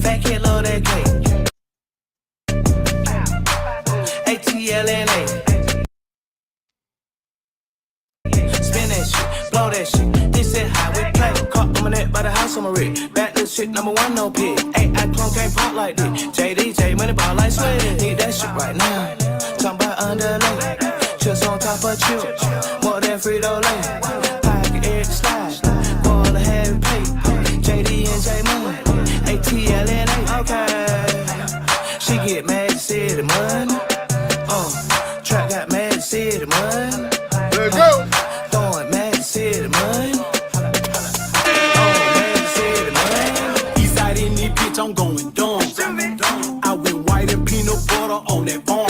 Fat kid load that cake. ATLNA. Spin that shit, blow that shit. This is how we play. Caught on my neck by the house on my rig. Back this shit, #1, no pig. Hey, I clone can't pop like this. JD, money ball like sweat. Need that shit right now. Talking about underlay. Just on top of chips. More than Frito-Lay. Pocket egg slide. Ball of heavy plate. JD and J Money. ATLNA. Okay. She get Magic City money. Trap got Magic City money. There you go. Throwing Magic City money. Magic City money. East side in this bitch, I'm going dumb. I went white and peanut butter on that farm.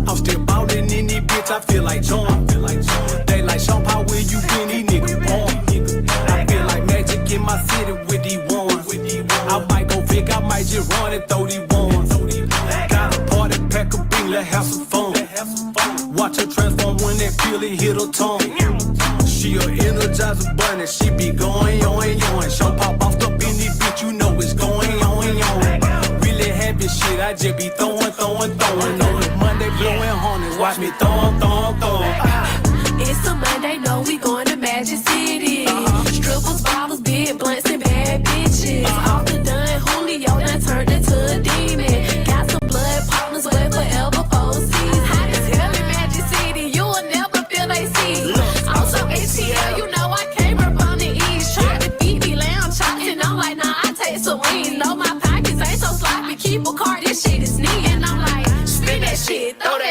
I'm still ballin' in this bitch, I feel like John. They like Sean Paul, where you been, these niggas born. I feel like magic in my city with these ones. I might go Vic, I might just run and throw these ones. Got a party, pack a bean, let's have some fun. Watch her transform when that feeling hit her tongue. She a energizer bunny, she be going on. Sean pop off up in this bitch, you know it's going on. Really happy shit, I just be throwing. On the Monday blowing hornets, watch me throwing. It's a Monday, no, we going to Magic City. Strippers, bottles, big blunts, and bad bitches. Off the done, Julio, done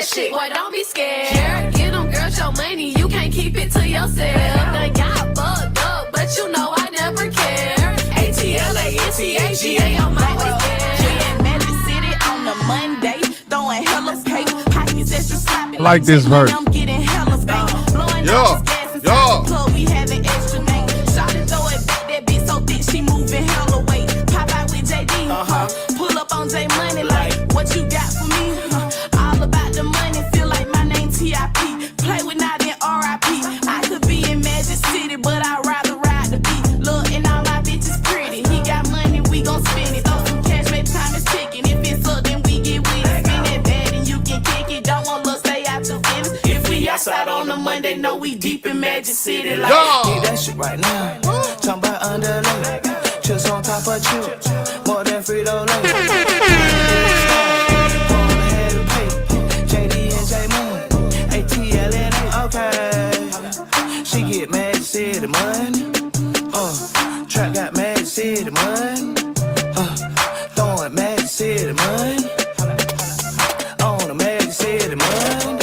shit. Boy, don't be scared. Yeah, get them girls your money, you can't keep it to yourself. Done got fucked up, but you know I never care. 𝐷𝐻𝐿, I'm always there. Magic City on a Monday, throwing hella cake. Pockets extra sloppy. I like this verse. I'm getting hella spanked. Blowing Yo, up this gas inside yo. the club, we having extra name. Shawty throw it back, that bitch so thick, she moving hella weight. Pop out with JD, pull up on J Money like, what you got for me? All about the money, feel like my name TIP. Play with not in RIP. I could be in Magic City, but I'd rather ride the beat. Look, and all my bitches pretty. He got money, we gon' spend it. Throw some cash, baby, time is ticking. If it's up, then we get with it. Spin that bad and you can kick it. Don't want look, stay out your feelings. If we outside on a Monday, know we deep in Magic City. Like, Need that shit right now. Talking about underlay. Chips on top of chips. More than Frito-Lay. JD and J Money. ATL and A. Okay. She get Magic City money. Trap got Magic City money. Throwing Magic City money. On the Magic City money.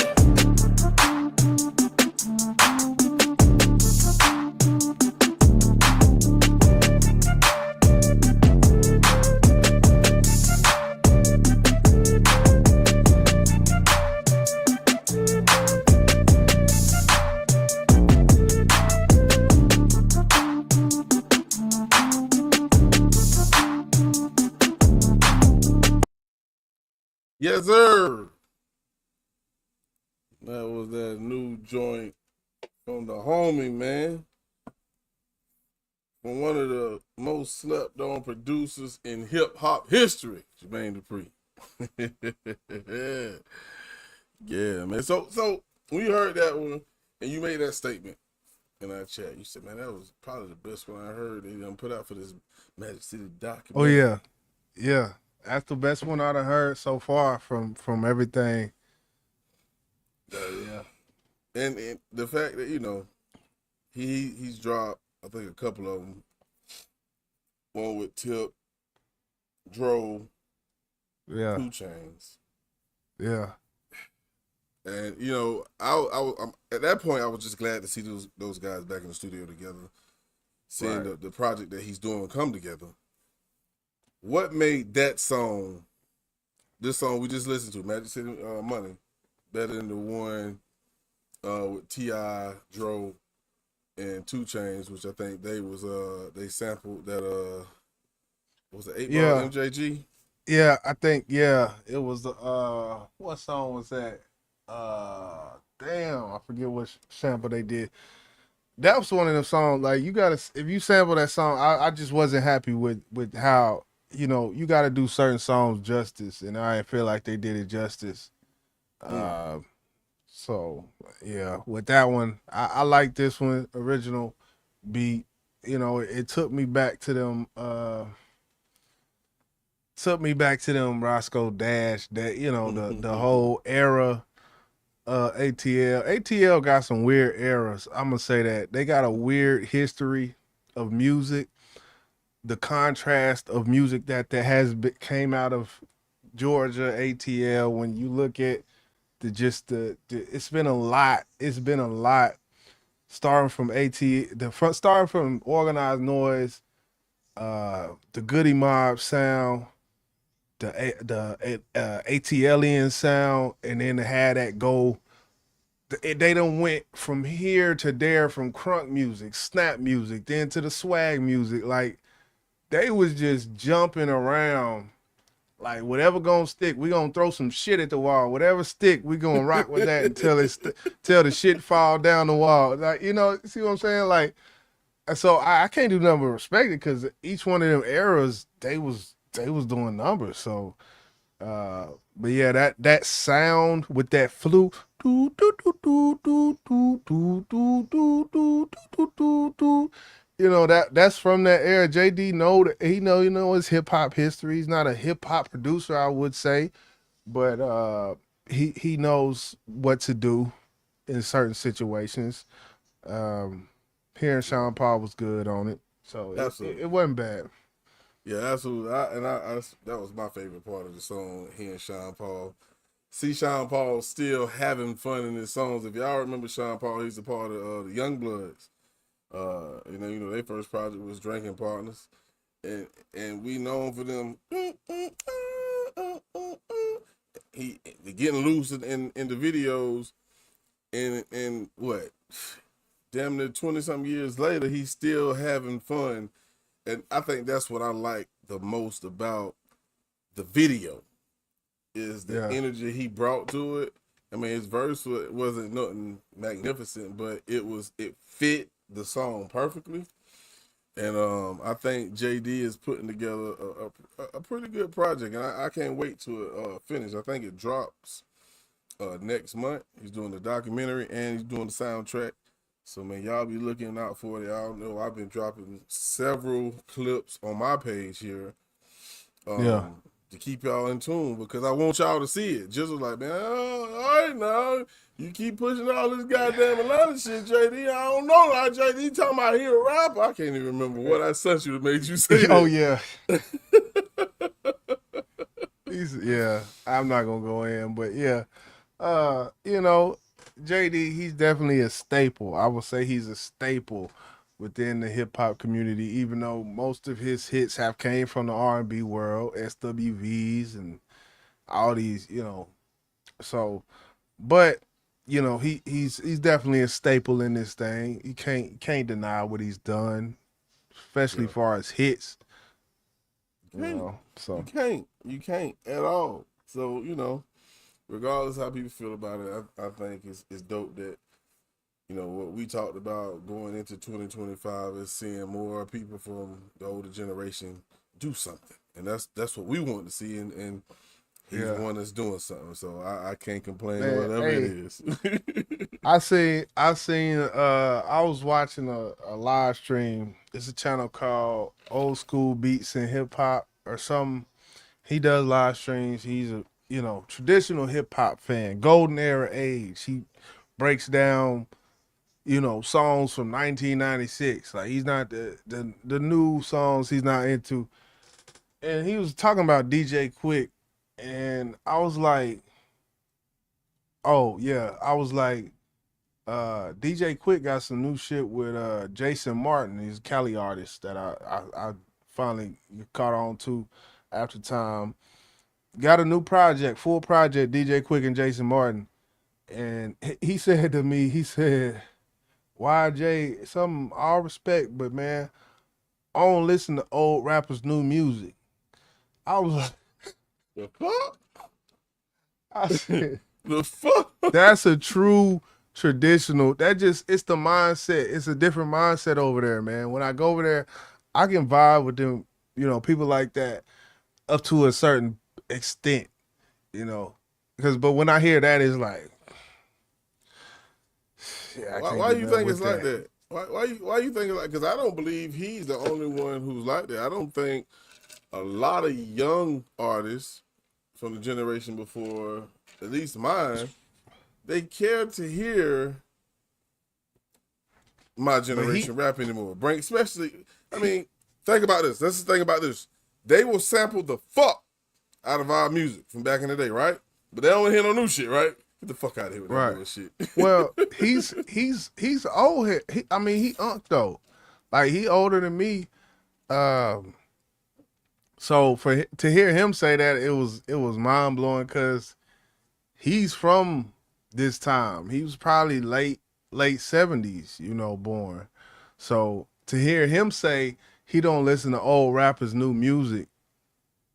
Yes, sir. That was that new joint from the homie, man. From one of the most slept on producers in hip hop history, Jermaine Dupri. Yeah, man. So when you heard that one and you made that statement in our chat, you said, man, that was probably the best one I heard they done put out for this Magic City documentary. Oh yeah, yeah. That's the best one I've heard so far from everything. Yeah, and the fact that, you know, he's dropped, I think, a couple of them. One with Tip, Dro, Yeah, 2 Chainz, yeah, and you know, I'm at that point I was just glad to see those guys back in the studio together, seeing the project that he's doing come together. What made that song, this song we just listened to, Magic City Money, better than the one with T.I., Dro, and 2 Chainz, which I think they sampled that was it 8 Ball MJG? Yeah, I think it was the what song was that? Damn, I forget which sample they did. That was one of them songs, like, you gotta, if you sample that song, I just wasn't happy with how, you know, you gotta do certain songs justice, and I didn't feel like they did it justice. So yeah, with that one, I like this one, original beat. You know, it took me back to them Roscoe Dash, that, you know, the whole era. ATL got some weird eras. I'm gonna say that they got a weird history of music. The contrast of music that came out of Georgia, ATL. When you look at it's been a lot. It's been a lot. Starting from starting from Organized Noise, the Goody Mob sound, the ATLian sound, and then to have that go. They done went from here to there, from crunk music, snap music, then to the swag music. Like, they was just jumping around. Like, whatever gonna stick, we gonna throw some shit at the wall. Whatever stick, we gonna rock with that until the shit fall down the wall. Like, you know, see what I'm saying? Like, so I can't do nothing but respect it, because each one of them eras, they was doing numbers. So, but yeah, that sound with that flute, you know, that's from that era. JD know his hip hop history. He's not a hip hop producer, I would say, but he knows what to do in certain situations. Hearing Sean Paul was good on it, so it wasn't bad. Yeah, absolutely. I that was my favorite part of the song, hearing Sean Paul see Sean Paul still having fun in his songs. If y'all remember Sean Paul, he's a part of the Young Bloods. You know, their first project was Drinking Partners, and we known for them. He getting loose in the videos, and what, damn near 20-something years later, he's still having fun, and I think that's what I like the most about the video, is the energy he brought to it. I mean, his verse wasn't nothing magnificent, but it fit the song perfectly. And I think JD is putting together a pretty good project, and I can't wait to finish. I think it drops next month. He's doing the documentary and he's doing the soundtrack. So, man, y'all be looking out for it. Y'all know I've been dropping several clips on my page here to keep y'all in tune, because I want y'all to see it. Just like, man, all right now, you keep pushing all this goddamn Atlanta shit, JD. I don't know. Like, JD talking about he a rapper. I can't even remember what I sent you to make you say that. Oh, yeah. I'm not going to go in, but yeah. You know, JD, he's definitely a staple. I would say he's a staple within the hip-hop community, even though most of his hits have came from the R&B world, SWVs and all these, you know. So, but, you know, he's definitely a staple in this thing. You can't deny what he's done, especially as far as hits. You can't at all. So, you know, regardless how people feel about it, I think it's dope that, you know, what we talked about going into 2025 is seeing more people from the older generation do something. And that's what we want to see, and he's the one that's doing something. So I can't complain, whatever it is. I was watching a live stream. It's a channel called Old School Beats and Hip Hop or something. He does live streams. He's a, you know, traditional hip hop fan, golden era age. He breaks down, you know, songs from 1996. Like, he's not the new songs he's not into. And he was talking about DJ Quick, and I was like, oh yeah, DJ Quick got some new shit with Jason Martin. He's a Cali artist that I finally caught on to after time. Got a new project, full project, DJ Quick and Jason Martin. And he said to me, he said, YJ, something, all respect, but man, I don't listen to old rappers' new music. I was like, the fuck? I said, the fuck? That's a true traditional, it's the mindset. It's a different mindset over there, man. When I go over there, I can vibe with them, you know, people like that up to a certain extent, you know. But when I hear that, it's like, yeah, why you think it's like that? Why you think it's like? Because I don't believe he's the only one who's like that. I don't think a lot of young artists from the generation before, at least mine, they care to hear my generation rap anymore. Especially, I mean, think about this. Let's just think about this. They will sample the fuck out of our music from back in the day, right? But they don't hear no new shit, right? Get the fuck out of here with that bullshit. Well, he's old. He unk though. Like, he older than me. So to hear him say that, it was mind blowing, because he's from this time. He was probably late 70s, you know, born. So to hear him say he don't listen to old rappers' new music,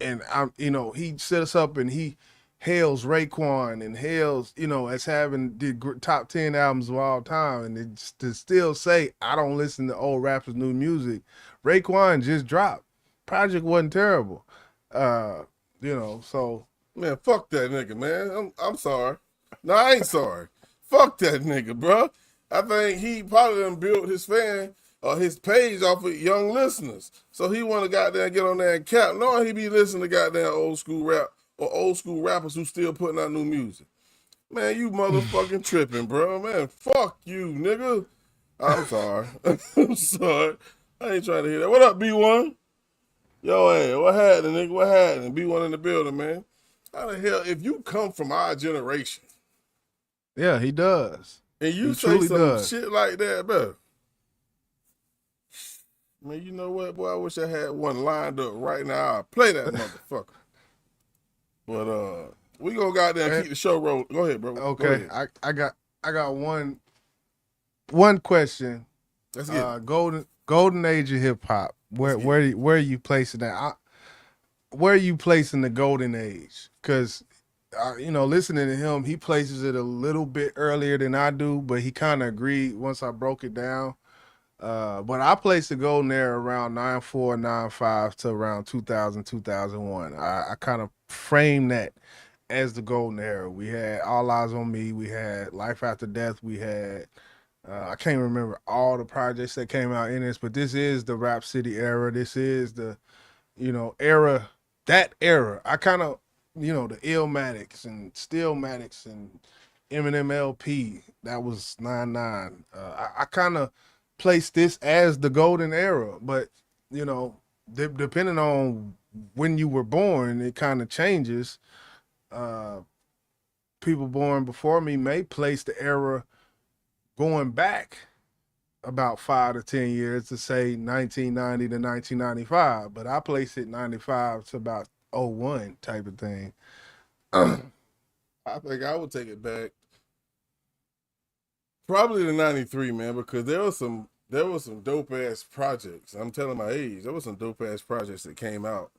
and you know, he sits up and he hails Raekwon and hails, you know, as having the top 10 albums of all time, and to still say I don't listen to old rappers' new music. Raekwon just dropped. Project wasn't terrible. You know, so man, fuck that nigga, man. I'm sorry. No, I ain't sorry. Fuck that nigga, bro. I think he probably done built his his page off of young listeners. So he want to goddamn get on there and cap. No, he be listening to goddamn old school rap or old school rappers who still putting out new music. Man, you motherfucking tripping, bro. Man, fuck you, nigga. I'm sorry. I'm sorry. I ain't trying to hear that. What up, B1? Yo, hey, what happening, nigga? What happening? B1 in the building, man. How the hell, if you come from our generation, Yeah, he does. and you He say truly some does. shit like that, bro. Man, you know what, boy? I wish I had one lined up right now. I'll play that motherfucker. But we gonna go out there and keep the show rolling. Go ahead, bro. Okay, Go ahead. I got one question. Let's get it. Golden age of hip hop. Where are you placing that? Where are you placing the golden age? Because listening to him, he places it a little bit earlier than I do, but he kind of agreed once I broke it down. But I placed the golden era around 94, 95 to around 2000, 2001. I kind of framed that as the golden era. We had All Eyes on Me. We had Life After Death. We had, I can't remember all the projects that came out in this, but this is the Rap City era. This is the, era, that era. I kind of, the Illmatics and Stillmatics and Eminem LP. That was 99. I kind of place this as the golden era, but depending on when you were born, it kind of changes. People born before me may place the era going back about 5 to 10 years to say 1990 to 1995, but I place it 95 to about 01 type of thing. I think I would take it back probably to 93, man, because there was some dope ass projects. I'm telling my age, there was some dope ass projects that came out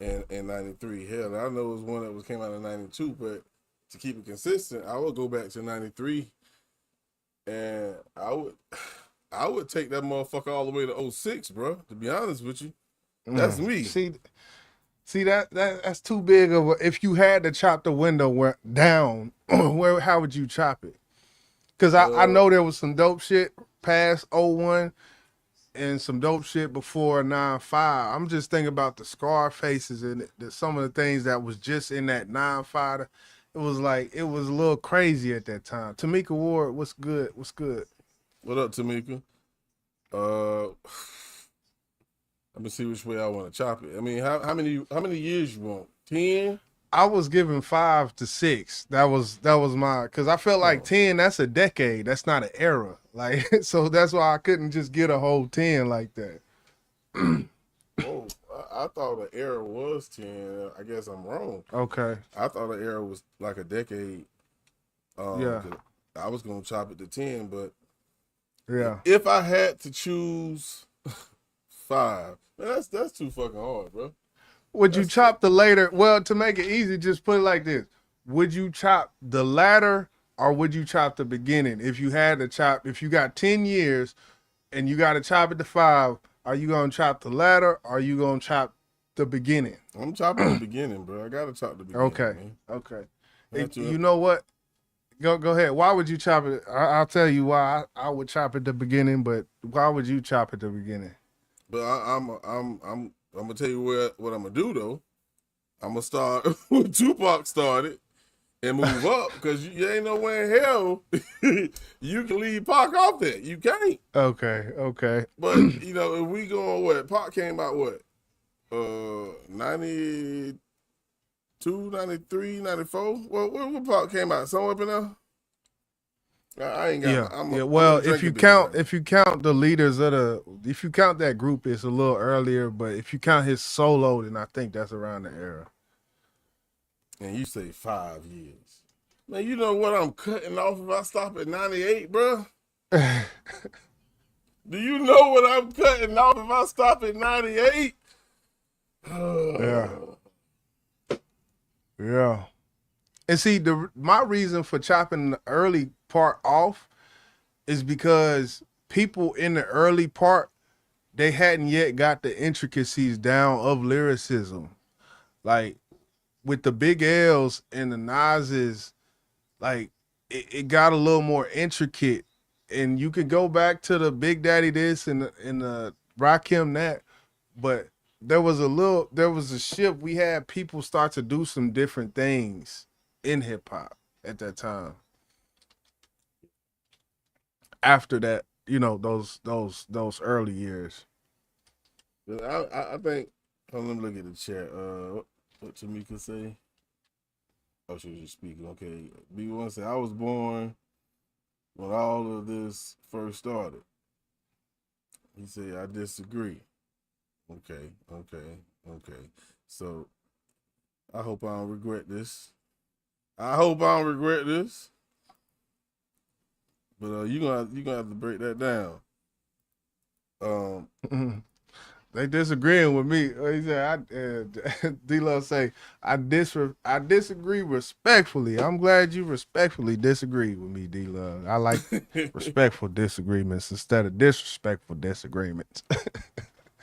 in 93. Hell, I know it was one that came out in 92, but to keep it consistent, I would go back to 93, and I would take that motherfucker all the way to 06, bro. To be honest with you, that's me. See that's too big of a. If you had to chop the window down, how would you chop it? Because I know there was some dope shit past 01 and some dope shit before 95. I'm just thinking about the Scar Faces and some of the things that was just in that 95. It was a little crazy at that time. Tamika Ward, what's good? What's good? What up, Tamika? Let me see which way I want to chop it. I mean, how many years you want? 10? I was giving 5 to 6. That was my, because I felt like 10, that's a decade. That's not an era. Like, so that's why I couldn't just get a whole 10 like that. Oh, I thought the era was 10. I guess I'm wrong. Okay. I thought the era was like a decade. Yeah. I was gonna chop it to 10, but yeah, if I had to choose 5, man, that's too fucking hard, bro. Would you chop the later? Well, to make it easy, just put it like this: would you chop the latter or would you chop the beginning? If you had to chop, if you got 10 years and you got to chop it to 5, are you gonna chop the latter or are you gonna chop the beginning? I'm chopping the beginning, bro. I gotta chop the beginning. Okay, man. okay. That's You know what? Go ahead. Why would you chop it? I'll tell you why I would chop it the beginning, but why would you chop it the beginning? But I'm gonna tell you what I'm gonna do though. I'm gonna start where Tupac started and move up, because you ain't nowhere in hell you can leave Pac off that. You can't. Okay. But if we going what? Pac came out what? 92, 93, 94? What Pac came out? Somewhere up in there? I ain't got. Yeah. Well, if you count the leaders of if you count that group, it's a little earlier. But if you count his solo, then I think that's around the era. And you say 5 years, man. You know what I'm cutting off if I stop at 98, bro? Do you know what I'm cutting off if I stop at 98? Yeah. And see, my reason for chopping the early part off is because people in the early part, they hadn't yet got the intricacies down of lyricism. Like with the Big L's and the Nas's, like it got a little more intricate. And you could go back to the Big Daddy this and the Rakim that, but there was a shift. We had people start to do some different things in hip hop at that time. After that, those early years. I think. Let me look at the chat. What Tamika say? Oh, she was just speaking. Okay. B1 said, I was born when all of this first started. He said, I disagree. Okay. So I hope I don't regret this. But you gonna have to break that down. They disagreeing with me. He said, D-Love say, I disagree respectfully. I'm glad you respectfully disagree with me, D-Love. I like respectful disagreements instead of disrespectful disagreements.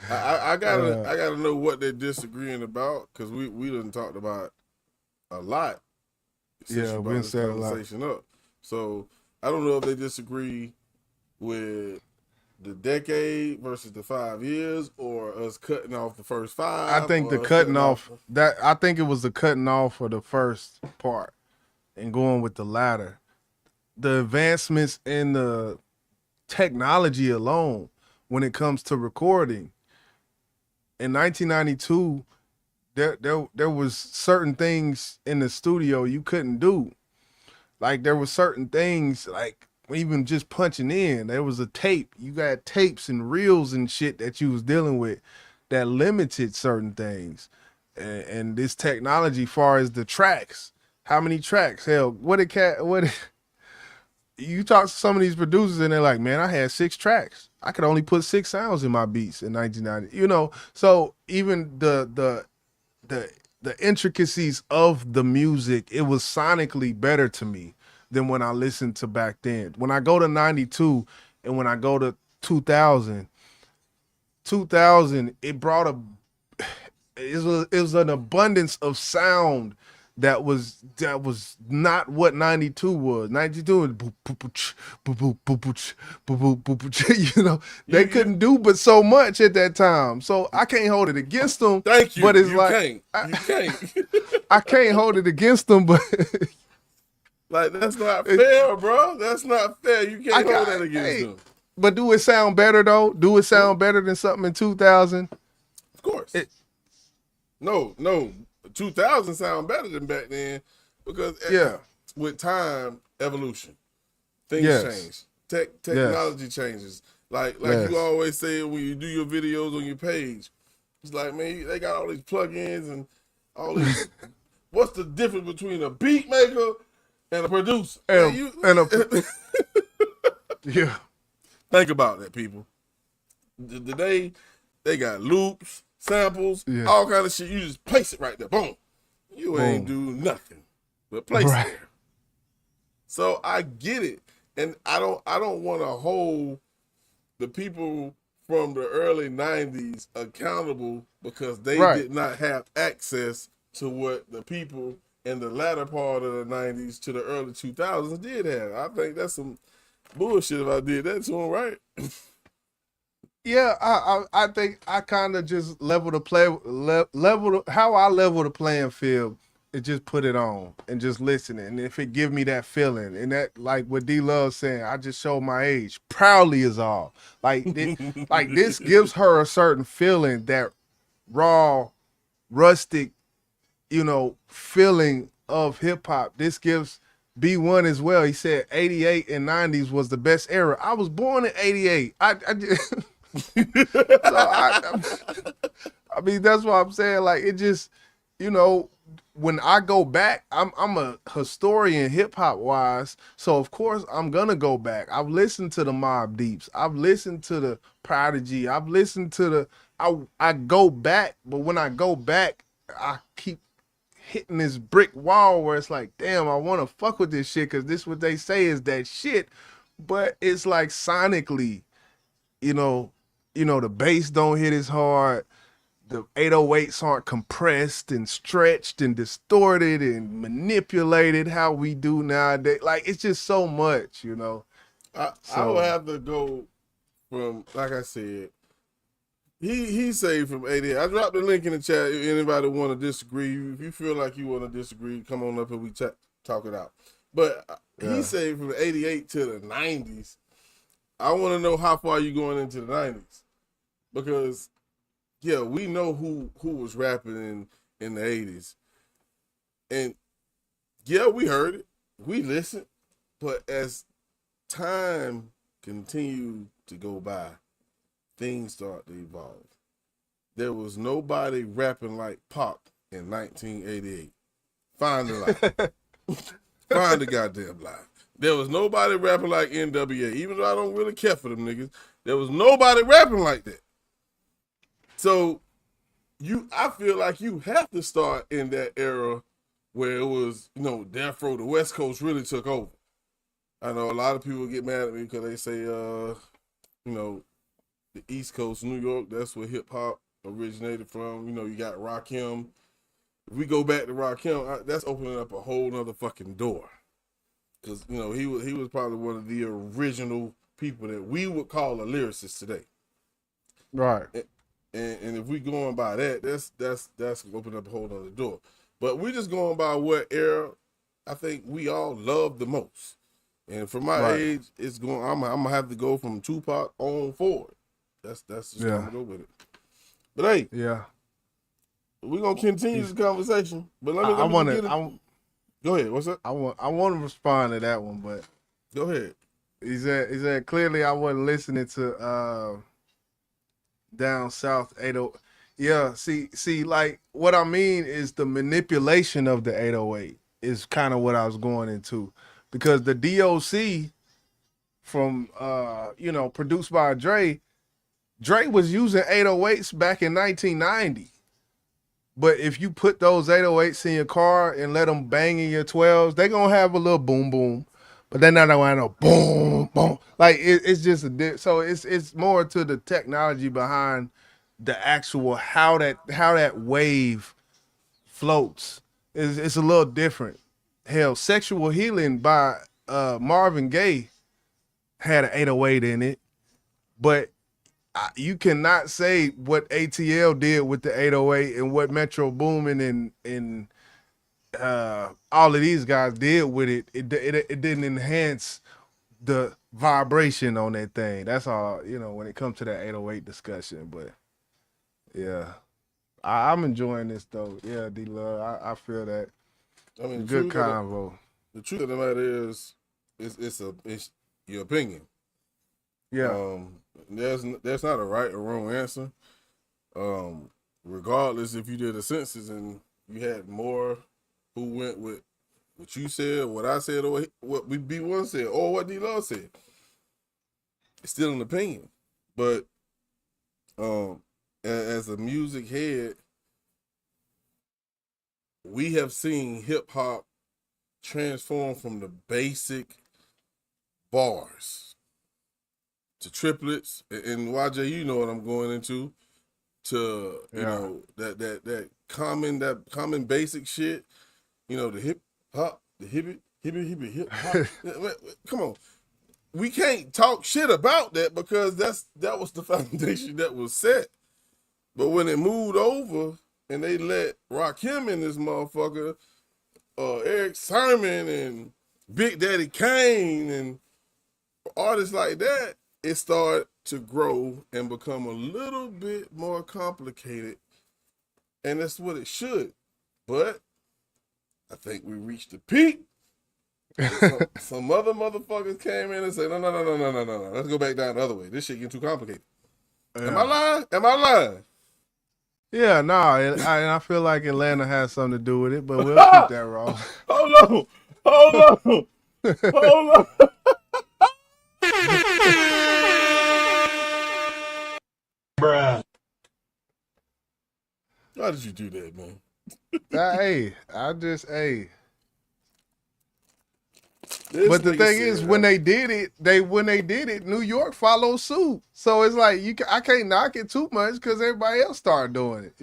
I gotta know what they're disagreeing about, because we done talked about a lot. Yeah, we said a lot. Up. So I don't know if they disagree with the decade versus the 5 years, or us cutting off the first 5. I think the cutting off that I think it was the cutting off of the first part and going with the latter. The advancements in the technology alone when it comes to recording. In 1992, there was certain things in the studio you couldn't do. Like there were certain things, like even just punching in, there was a tape. You got tapes and reels and shit that you was dealing with that limited certain things. And this technology, far as the tracks, how many tracks? Hell, you talk to some of these producers and they're like, man, I had 6 tracks. I could only put 6 sounds in my beats in 1990. You know, so even the intricacies of the music, it was sonically better to me than when I listened to back then. When I go to 92 and when I go to 2000, it brought it was an abundance of sound that was not what 92 was. 92 was you know, they couldn't do but so much at that time. So I can't hold it against them. Thank you. But it's you like can't. I can't hold it against them, but like that's not fair, bro. That's not fair. You can't hold that against them. But do it sound better though? Do it sound better than something in 2000? Of course. No. 2000 sound better than back then, because with time, evolution, things change. Technology changes. Like you always say when you do your videos on your page, it's like, man, they got all these plugins and all these. What's the difference between a beat maker and a producer? Yeah. Think about that, people. Today, they got loops, samples, all kind of shit. You just place it right there. Boom. You ain't do nothing but place it there. So I get it. And I don't want to hold the people from the early 90s accountable because they did not have access to what the people in the latter part of the 90s to the early 2000s did have. I think that's some bullshit if I did that to them, right? Yeah, I think I kind of just how I level the playing field is just put it on and just listen. And if it give me that feeling, and that, like what D-Love saying, I just show my age proudly is all. Like this gives her a certain feeling, that raw, rustic, feeling of hip hop. This gives B1 as well. He said 88 and 90s was the best era. I was born in 88. I mean, that's what I'm saying. Like, it just, when I go back, I'm a historian hip hop wise. So of course I'm gonna go back. I've listened to the Mobb Deeps. I've listened to the Prodigy. I've listened to I go back, but when I go back, I keep hitting this brick wall where it's like, damn, I want to fuck with this shit because this what they say is that shit. But it's like sonically, the bass don't hit as hard. The 808s aren't compressed and stretched and distorted and manipulated how we do nowadays. Like, it's just so much, I would have to go from, like I said, he say from 88. I dropped the link in the chat. If anybody want to disagree, if you feel like you want to disagree, come on up and we talk it out. But he say from 88 to the 90s. I want to know how far you going into the 90s. Because, we know who was rapping in the 80s. And Yeah, we heard it. We listened. But as time continued to go by, things start to evolve. There was nobody rapping like Pac in 1988. Find the lie. Find the goddamn lie. There was nobody rapping like NWA. Even though I don't really care for them niggas, there was nobody rapping like that. So I feel like you have to start in that era where it was, Death Row, the West Coast really took over. I know a lot of people get mad at me because they say, the East Coast, New York, that's where hip hop originated from. You got Rakim. If we go back to Rakim, that's opening up a whole nother fucking door. Because, he was probably one of the original people that we would call a lyricist today. Right. And if we going by that, that's opening up a whole nother door. But we're just going by what era I think we all love the most. And for my age, it's going. I'm gonna have to go from Tupac on forward. That's just how I'm gonna go with it. But hey, we're gonna continue this conversation. But let me go ahead. What's up? I want to respond to that one, but go ahead. He said clearly I wasn't listening to Down South 80. Yeah, see, like what I mean is the manipulation of the 808 is kind of what I was going into, because the DOC from produced by Dre was using 808s back in 1990. But if you put those 808s in your car and let them bang in your 12s, they're gonna have a little boom boom, but they're not gonna have no boom boom. Like it's just so it's more to the technology behind the actual how that wave floats. It's a little different. Hell, Sexual Healing by Marvin Gaye had an 808 in it, but you cannot say what ATL did with the 808 and what Metro Boomin and all of these guys did with it. It didn't enhance the vibration on that thing. That's all, when it comes to that 808 discussion. But yeah, I'm enjoying this though. Yeah, D-Love, I feel that. I mean, good convo. The truth of the matter is, it's your opinion. Yeah. There's not a right or wrong answer. Regardless if you did a census and you had more who went with what you said, what I said, or what we B1 said, or what D-Love said, it's still an opinion. But as a music head, we have seen hip hop transform from the basic bars to triplets, and YJ, you know what I'm going into, to that common basic shit, the hip hop, the hip hop. Come on, we can't talk shit about that because that was the foundation that was set. But when it moved over and they let Rakim in this motherfucker, Eric Sermon and Big Daddy Kane and artists like that, it started to grow and become a little bit more complicated. And that's what it should. But I think we reached the peak. Some other motherfuckers came in and said, no. Let's go back down the other way. This shit getting too complicated. Yeah. Am I lying? Yeah, and I feel like Atlanta has something to do with it, but we'll keep that raw. Hold on. Bruh. Why did you do that, man? But the thing is, when they did it, New York followed suit. So it's like I can't knock it too much because everybody else started doing it,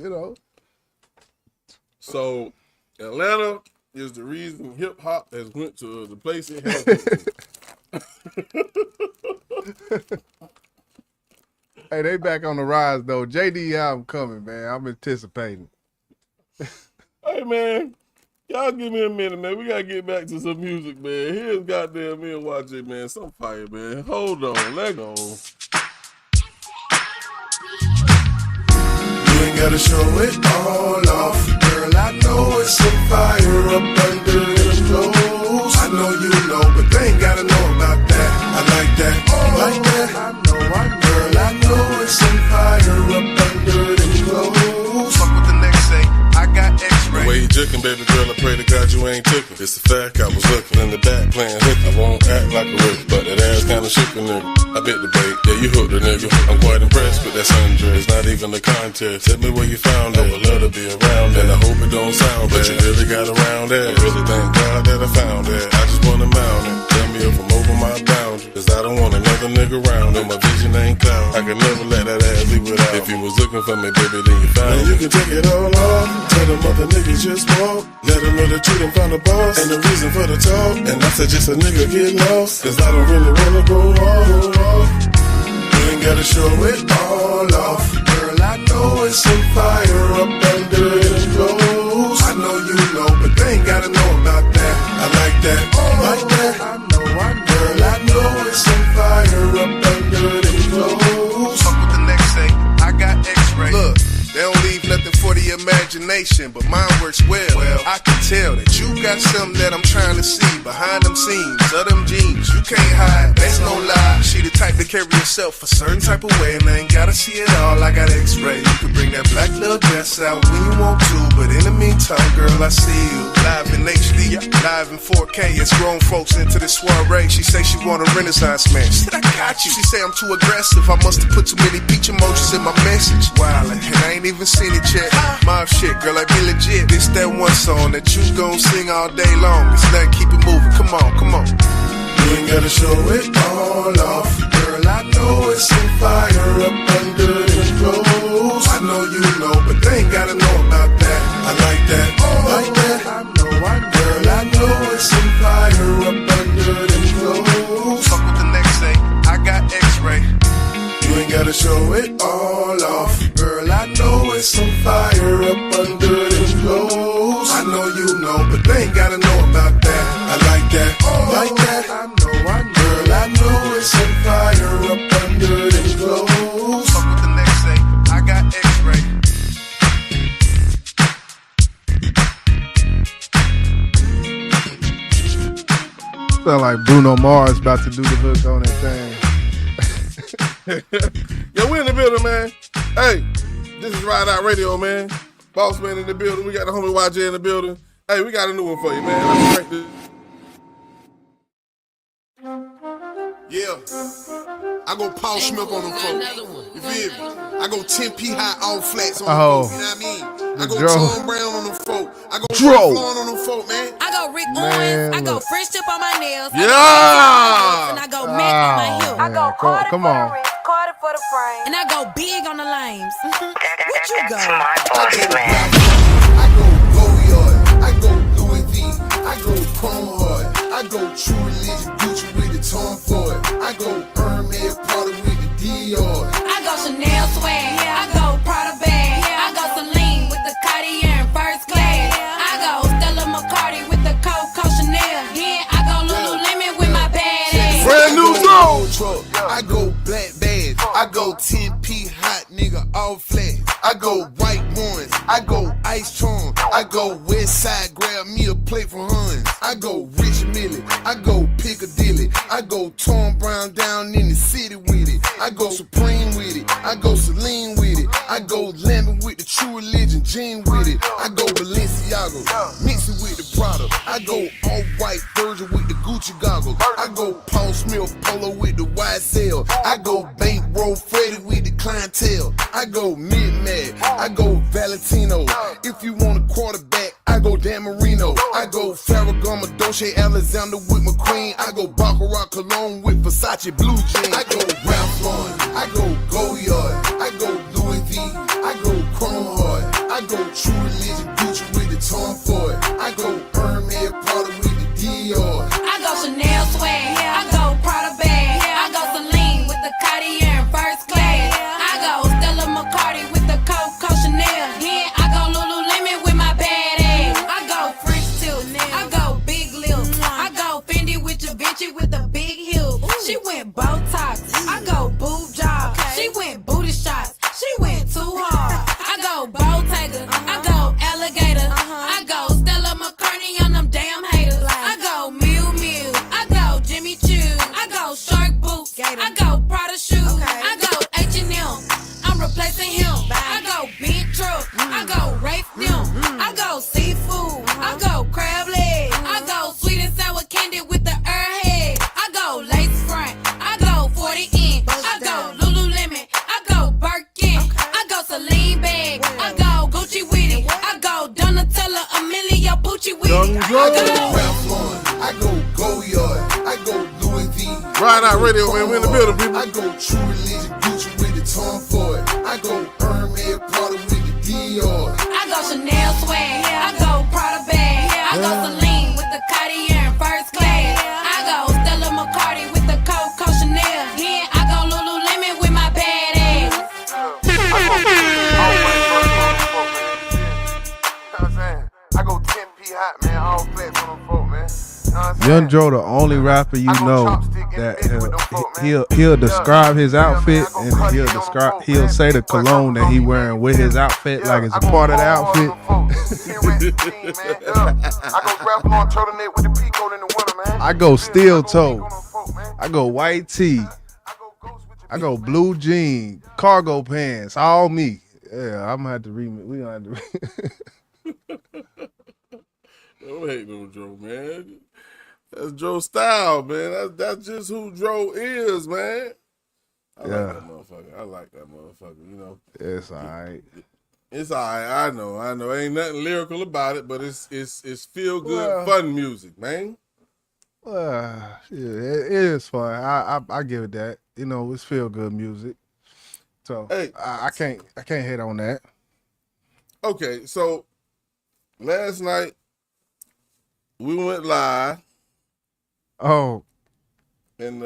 So Atlanta is the reason hip hop has went to the place it has. Hey, they back on the rise though. JD album coming, man. I'm anticipating. Hey, man. Y'all give me a minute, man. We gotta get back to some music, man. Here's goddamn me and YJ, man. Some fire, man. Hold on, let go. You ain't gotta show it all off, girl. Girl, I know it's some fire up under them clothes. I know you know, but they ain't gotta know about that. I like that, like that. Girl, I know it's some fire up under them clothes. Fuck what the next say, I got X-ray. The way you jookin', baby girl, I pray to God you ain't tookin'. It's a fact, I was looking in the back playing hooky. I won't act like a rookie, but that ass kinda shook a nigga. I bit the bait, yeah, you hooked a nigga. I'm quite impressed with that sundress, not even a contest. Tell me where you found it, I would love to be around it. And I hope it don't sound bad, but you really got around that. I really thank God that I found that. I just wanna mount it. Tell me if I'm over my boundary, cause I don't want another nigga around it. My vision ain't cloud, I could never let that ass leave without. If you was looking for me, baby, then you found it. You can take it all off, tell them other niggas just walk. Let them know that you done found a boss, ain't no reason for the talk. And I said just a nigga get lost, cause I don't really wanna go off. You ain't gotta show it all off. Girl, I know it's some fire up under them clothes. I know you know, but they ain't gotta know about that. I like that, like that. Girl, I know it's some fire up under them clothes. Fuck what the next say, I got X-ray. Look, they don't leave nothing for the imagination, but mine works well. I can tell that you got something that I'm trying to see behind them seams of them jeans. You can't hide, that's no lie. She the type to carry herself a certain type of way, and I ain't gotta see it all. I got X-ray. You can bring that black little dress out when you want to, but in the meantime, girl, I see you live in HD, live in 4K. It's grown folks into this soiree. She say she want a Renaissance man. She said I got you. She say I'm too aggressive. I must have put too many peach emojis in my message. Wildin', and I ain't even seen it yet. My shit, girl, I be legit. This that one song that you gon' sing all day long. It's nothing, keep it moving. Come on, come on. You ain't gotta show it all off. Girl, I know it's some fire up under them clothes. I know you know, but they ain't gotta know about that. I like that, like that. Girl, I know it's some fire up under them clothes. Fuck what the next say, I got X-ray. You ain't gotta show it all off. Girl, I know it's some fire up under them clothes. I know you know, but they ain't gotta know about that. I like that, like that. Girl, I know it's some fire up under them clothes. Fuck what the next say, I got X-ray. Sound like Bruno Mars about to do the hook on that thing. Yo, we in the building, man. Hey, this is Rideout Radio, man. Boss man in the building. We got the homie YJ in the building. Hey, we got a new one for you, man. Let's crank this. Yeah, I go Paul Smith on them folks. You feel me? I go 10P high all flats on them folks. You know what I mean? I go Tom Brown on them folks. I go Flawn on them folks, man. I go Rick Owens. I go French tip on my nails. Yeah. And I go Mac on my heel. I go Carter come on. Carter for the frame. And I go big on the lames. What you go? I go Goyard. I go Louis V. I go Chrome Hard. I go True Religion Gucci with the Tom Ford. I go Hermes Prada with the Dior. I go Chanel swag. I go Prada bag. I go Celine with the Cartier in first class. I go Stella McCartney with the Coco Chanel. Then I go Lululemon with my badass. Brand new song. I go Black Bad. I go 10P hot nigga all flat. I go White Ones. I go Ice Charm. I go West Side, grab me a plate from Huns. I go Rich Millie. I go Piccadilly. I go Tom Brown down in the city with it. I go Supreme with it. I go Celine with it. I go Lambin with the True Religion jean with it. I go Balenciaga, mix it with the Prada. I go All-White Virgil with the Gucci goggles. I go Paul Smith Polo with the YSL. I go Bankroll Freddy with the clientele. I go Mid-Mag. I go Valentino. If you want a quarterback, I go Dan Marino. I go Ferragamo Dolce Alexander with McQueen. I go Baccarat Cologne with Versace blue jeans. I go Ralph Lauren. I go Goyard. I go Louis V. I go Chrome Hard. I go True Religion Gucci with the Tom Ford. I go Hermes Prada with the Dior. I go Chanel swag. I go Prada bag. I go Celine with the Cartier in first class. I go Stella McCartney with the Coco Chanel. Then I go Lululemon with my badass. I go French tip. I go Big Lip. I go Fendi with Givenchy with the big heel. She went Botox. I go boob job. She went booty shots. She went too hard. I go Bottega. I go Alligator. Rideout Radio, man. We in the building, people. I go true religion, Gucci with the Tom Ford. I go Hermes Prada with the Dior. I go Chanel swag, I go Prada bag, I go Celine with the Cartier in first class. I go Stella McCartney with the 𝐁𝐋𝐿. Yeah, I go Lululemon with my bad ass. I go 10P hot, man. All flex on them folk, man. Young Joe, the only rapper you know that he'll describe his outfit and he'll say the cologne that he wearing with his outfit like it's a part of the outfit. I go steel toe. I go white tee. I go blue jean, cargo pants, all me. Yeah, I'm gonna have to remix. We gonna have to. Don't hate no Joe, man. That's Joe's style, man. That's just who Joe is, man. I like that motherfucker. You know. It's all right. It's all right. I know. Ain't nothing lyrical about it, but it's feel good, fun music, man. Yeah, it is fun. I give it that. You know, it's feel good music. So hey, I can't hate on that. Okay, so last night we went live. Oh. And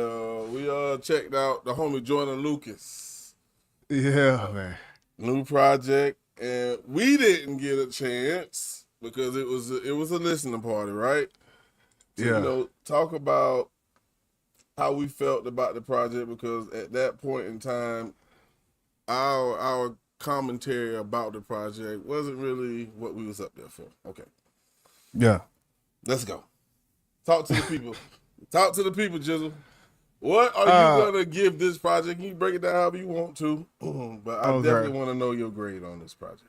we checked out the homie Jordan Lucas. Yeah, man. New project. And we didn't get a chance because it was a listening party, right? So, yeah. You know, talk about how we felt about the project, because at that point in time, our commentary about the project wasn't really what we was up there for. Okay. Yeah. Let's go. Talk to the people. Talk to the people, Jizzle. What are you going to give this project? You can break it down however you want to, but I definitely want to know your grade on this project.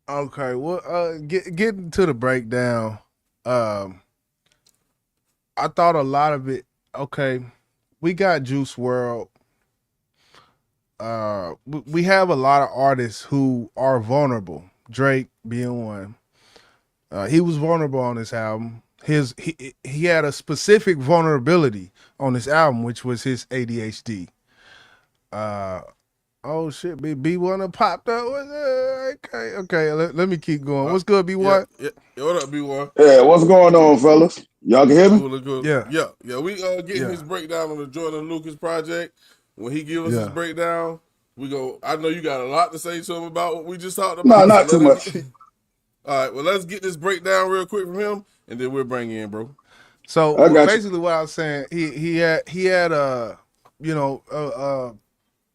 Okay, well, getting to the breakdown, I thought a lot of it, okay, we got Juice WRLD. We have a lot of artists who are vulnerable, Drake being one. He was vulnerable on this album. He had a specific vulnerability on this album, which was his ADHD. Oh shit, B1 popped up. Okay. Let me keep going. What's good, B1? Yeah. What up, B1? Yeah, what's going on, fellas? Y'all can hear me? Cool. Yeah. We getting his breakdown on the Jordan Lucas project. When he give us his breakdown, we go. I know you got a lot to say to him about what we just talked about. No, not too much. All right, well, let's get this breakdown real quick from him, and then we'll bring you in, bro. So basically, what I was saying, he had a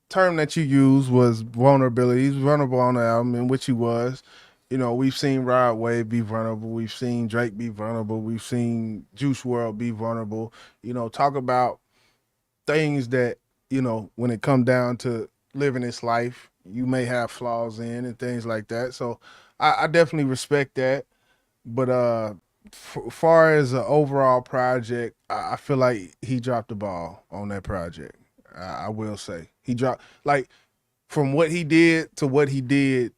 term that you used was vulnerability. He's vulnerable on the album, in which he was. You know, we've seen Rod Wave be vulnerable. We've seen Drake be vulnerable. We've seen Juice WRLD be vulnerable. You know, talk about things that, you know, when it come down to living this life, you may have flaws in and things like that. So I definitely respect that. But far as an overall project, I feel like he dropped the ball on that project. I will say he dropped, like, from what he did to what he did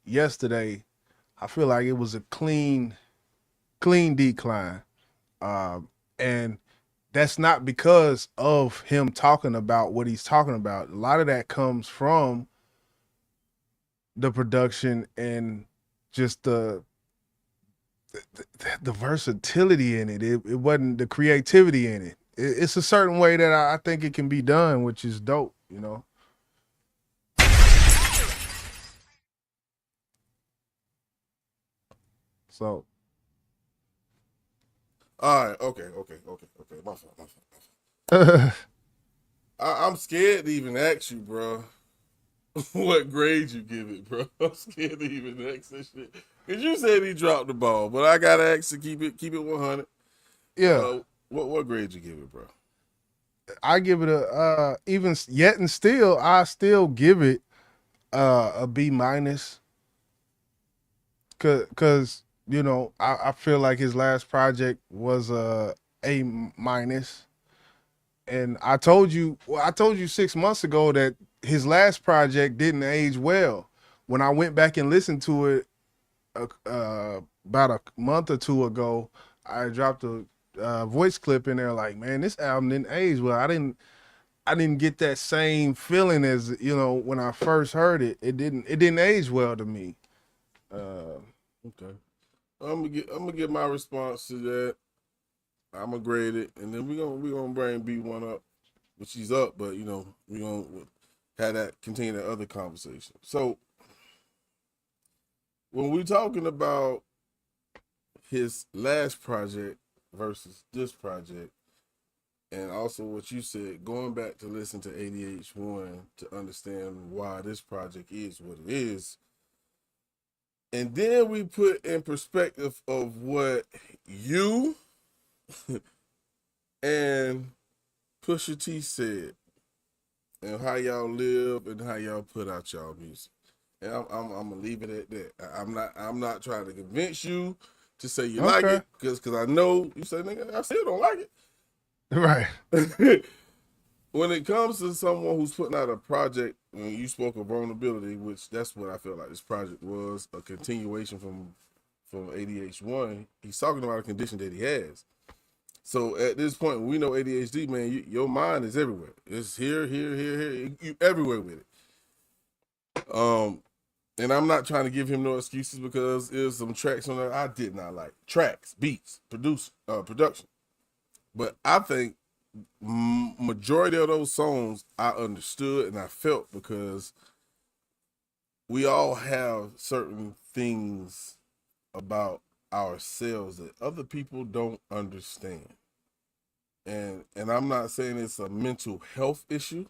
yesterday. I feel like it was a clean decline, and that's not because of him talking about what he's talking about. A lot of that comes from the production and just the versatility in it. It wasn't the creativity in it. It's a certain way that I think it can be done, which is dope, you know. So. All right. Okay. My fault. I'm scared to even ask you, bro, what grade you give it, bro. I'm scared to even ask this shit. Because you said he dropped the ball, but I got to ask to keep it 100. Yeah. What grade you give it, bro? I give it a still I still give it a B-. Cause you know, I feel like his last project was a A-. And I told you 6 months ago that his last project didn't age well. When I went back and listened to it about a month or two ago, I dropped a voice clip in there like, man, this album didn't age well. I didn't get that same feeling as, you know, when I first heard it. It didn't age well to me. Okay. I'm gonna get my response to that. I'm gonna grade it, and then we're gonna bring B1 up, but she's up, but you know, we're gonna have that continue that other conversation. So when we're talking about his last project versus this project, and also what you said, going back to listen to ADH1 to understand why this project is what it is, and then we put in perspective of what you and Pusha T said, and how y'all live and how y'all put out y'all music. And I'm gonna leave it at that. I'm not trying to convince you to say you like it, because I know you say, nigga, I still don't like it. Right. When it comes to someone who's putting out a project, when you spoke of vulnerability, which that's what I feel like this project was, a continuation from ADH1. He's talking about a condition that he has. So at this point, we know ADHD, man, your mind is everywhere. It's here. You everywhere with it. And I'm not trying to give him no excuses, because there's some tracks on there I did not like. Tracks, beats, production. But I think majority of those songs I understood and I felt, because we all have certain things about ourselves that other people don't understand. And I'm not saying it's a mental health issue.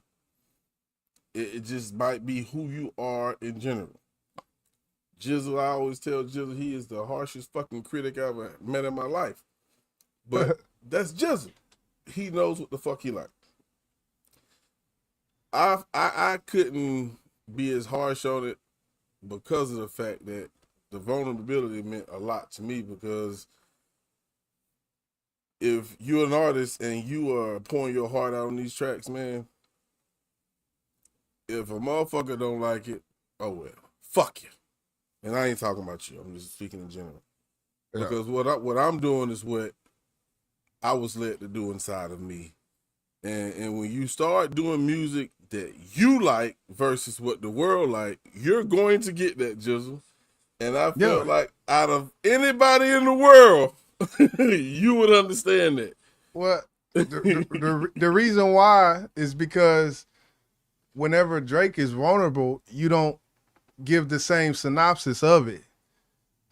It just might be who you are in general. Jizzle, I always tell Jizzle he is the harshest fucking critic I've ever met in my life. But that's Jizzle. He knows what the fuck he like. I couldn't be as harsh on it because of the fact that the vulnerability meant a lot to me, because if you're an artist and you are pouring your heart out on these tracks, man, if a motherfucker don't like it, oh well, fuck you. And I ain't talking about you. I'm just speaking in general. Yeah. Because what I'm doing is what I was led to do inside of me. And when you start doing music that you like versus what the world like, you're going to get that, Jizzle. And I felt like out of anybody in the world, you would understand that. Well, the reason why is because whenever Drake is vulnerable, you don't give the same synopsis of it.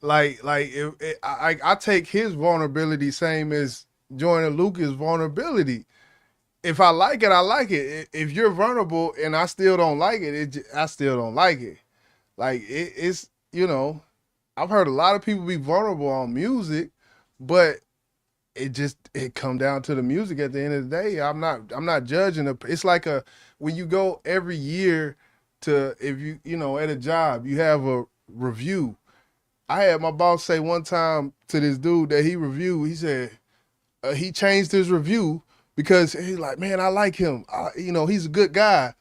I take his vulnerability same as Joyner Lucas' vulnerability. If I like it, I like it. If you're vulnerable and I still don't like it, I still don't like it. Like it's, you know, I've heard a lot of people be vulnerable on music, but it come down to the music at the end of the day. I'm not judging it. It's like when you go every year to, if you know, at a job, you have a review. I had my boss say one time to this dude that he reviewed, he said he changed his review because he's like, man, I like him. You know, he's a good guy.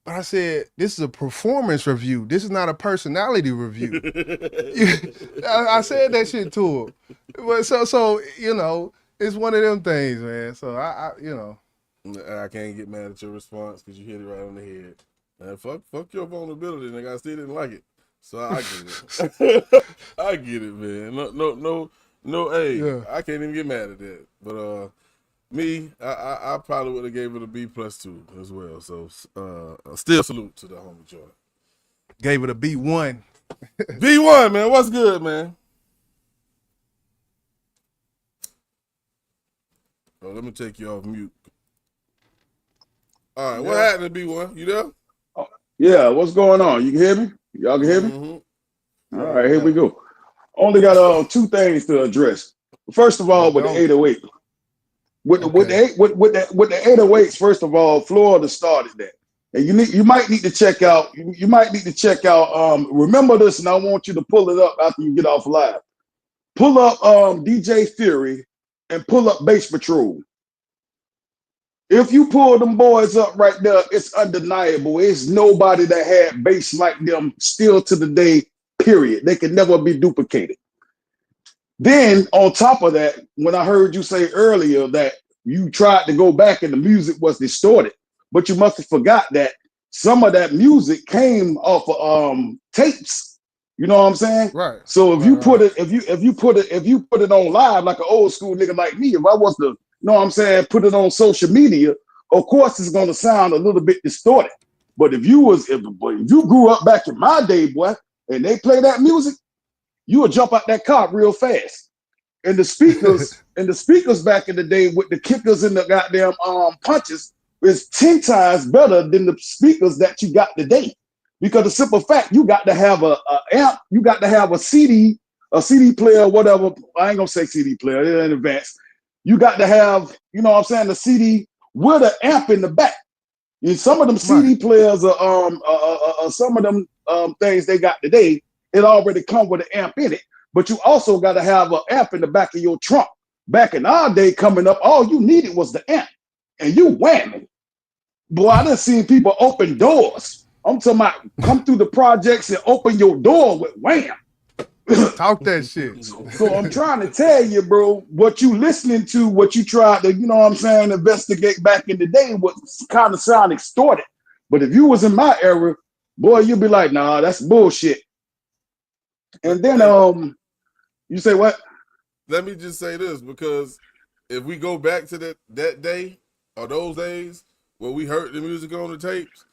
But I said, this is a performance review. This is not a personality review. I said that shit to him. But so you know, it's one of them things, man. So I you know. I can't get mad at your response because you hit it right on the head. And fuck your vulnerability, nigga. I still didn't like it. So I get it. I get it, man. No, hey, yeah. I can't even get mad at that. But me, I probably would have gave it a B+2 as well. So still salute to the homie Joy. Gave it a B1. B1, man. What's good, man? Oh, let me take you off mute. All right, what happened to B1? You there? Oh, yeah, what's going on? You can hear me? Y'all can hear me? Mm-hmm. All right, here we go. Only got two things to address. First of all, with the 808. With the 808s, first of all, Florida started that. And you might need to check out, remember this, and I want you to pull it up after you get off live. Pull up DJ Fury and pull up Bass Patrol. If you pull them boys up right there, it's undeniable. It's nobody that had bass like them still to the day, period. They can never be duplicated. Then on top of that, when I heard you say earlier that you tried to go back and the music was distorted, but you must have forgot that some of that music came off of tapes. You know what I'm saying? Right. So if you put it, if you put it on live like an old school nigga like me, if I was to, you know what I'm saying, put it on social media, of course it's gonna sound a little bit distorted. But if you grew up back in my day, boy, and they play that music, you would jump out that car real fast. And the speakers, back in the day with the kickers and the goddamn punches is 10 times better than the speakers that you got today. Because the simple fact, you got to have a amp, you got to have a CD player, whatever. I ain't gonna say CD player, they're in advance. You got to have, you know what I'm saying, the CD with an amp in the back. And some of them CD players are some of them things they got today, it already come with an amp in it. But you also got to have an amp in the back of your trunk. Back in our day coming up, all you needed was the amp. And you whamming. Boy, I done seen people open doors. I'm talking about come through the projects and open your door with wham. Talk that shit. So I'm trying to tell you, bro, what you listening to, what you tried to, you know what I'm saying, investigate back in the day, what kind of sound extorted. But if you was in my era, boy, you'd be like, nah, that's bullshit. And then you say what? Let me just say this, because if we go back to that day or those days where we heard the music on the tapes,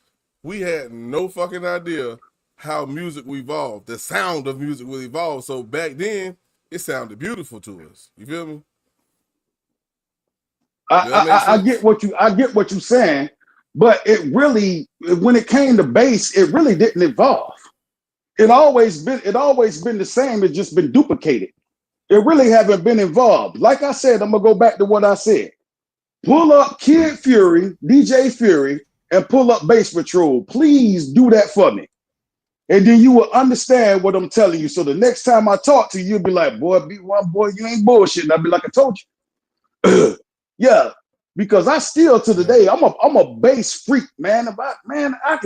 we had no fucking idea how music will evolve. The sound of music will evolve. So back then, it sounded beautiful to us. You feel me? I get what you're saying, but it really, when it came to bass, it really didn't evolve. It always been the same. It's just been duplicated. It really haven't been involved. Like I said, I'm gonna go back to what I said. Pull up Kid Fury, DJ Fury, and pull up Bass Patrol. Please do that for me. And then you will understand what I'm telling you. So the next time I talk to you, you'll be like, boy, B1, boy, you ain't bullshitting. I'll be like, I told you. Yeah, because I still to the day, I'm a bass freak, man. I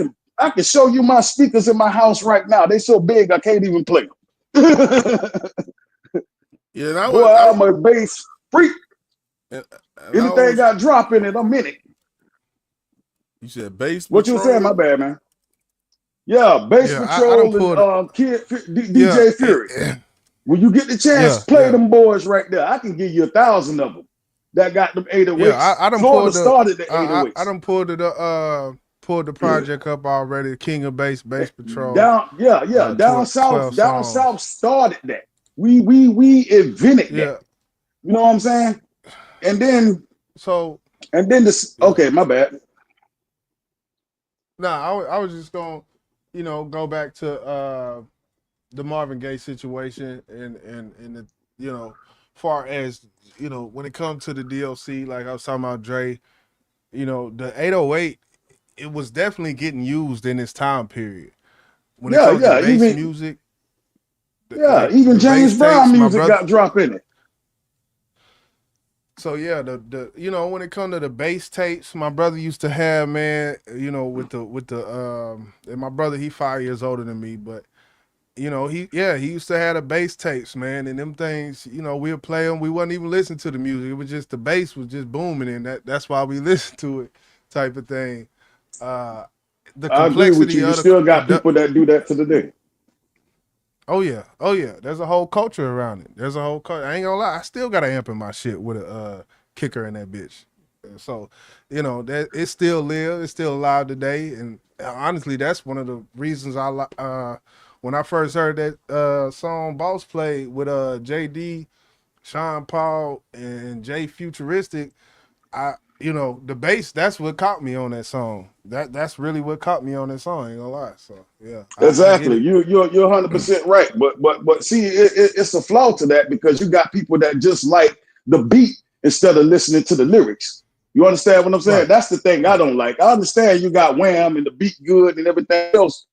can show you my speakers in my house right now. They so big I can't even play them. Yeah, I'm a bass freak. Anything got drop in it, I'm in it. You said Bass Patrol? What you were saying, my bad, man. Yeah, Bass Patrol and DJ Fury. When you get the chance, play them boys right there. I can give you 1,000 of them that got them 808s. Yeah, I done started the 808s. I done pulled the project up already. King of Bass Patrol. Down south started that. We invented that. You know what I'm saying? And then this. Okay, my bad. I was just gonna, go back to the Marvin Gaye situation and the, far as when it comes to the DLC, like I was talking about Dre, the 808, it was definitely getting used in this time period. When it comes to bass music. Even James Brown music got drop in it. So yeah, the when it comes to the bass tapes, my brother used to have, man, with the and my brother, he 5 years older than me, but he used to have the bass tapes, man, and them things, we'll play them. We wasn't even listening to the music. It was just the bass was just booming, and that's why we listened to it, type of thing. The complexity. I agree with you. You still got people that do that to the day. Oh yeah. There's a whole culture around it. There's a whole culture. I ain't gonna lie. I still got an amp in my shit with a kicker in that bitch. So, that it still lives. It's still alive today. And honestly, that's one of the reasons when I first heard that song Boss played with JD, Sean Paul, and Jay Futuristic, the bass, that's what caught me on that song. That's really what caught me on that song, I ain't gonna lie. So yeah. Exactly. You're 100% right. But see, it's a flaw to that, because you got people that just like the beat instead of listening to the lyrics. You understand what I'm saying? Right. That's the thing I don't like. I understand you got wham and the beat good and everything else,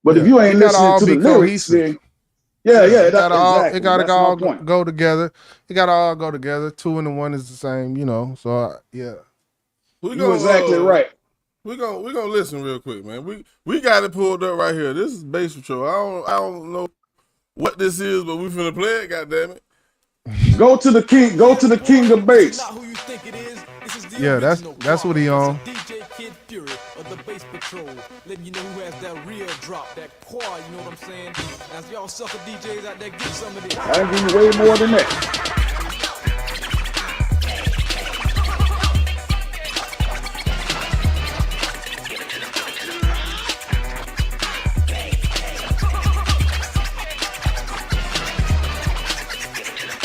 but if you ain't listening to the lyrics, then it gotta all go together. It gotta all go together. 2 and 1 is the same, So yeah. You're exactly right. We're gonna listen real quick, man. We got it pulled up right here. This is Bass Patrol. I don't know what this is, but we finna play it, goddammit. Go to the king. Go to the king of bass. Yeah, that's what he on. DJ Kid Fury of the Bass Patrol, letting you know who has that real drop, that core, you know what I'm saying? As y'all sucker DJs out there, get some of this. I give you way more than that.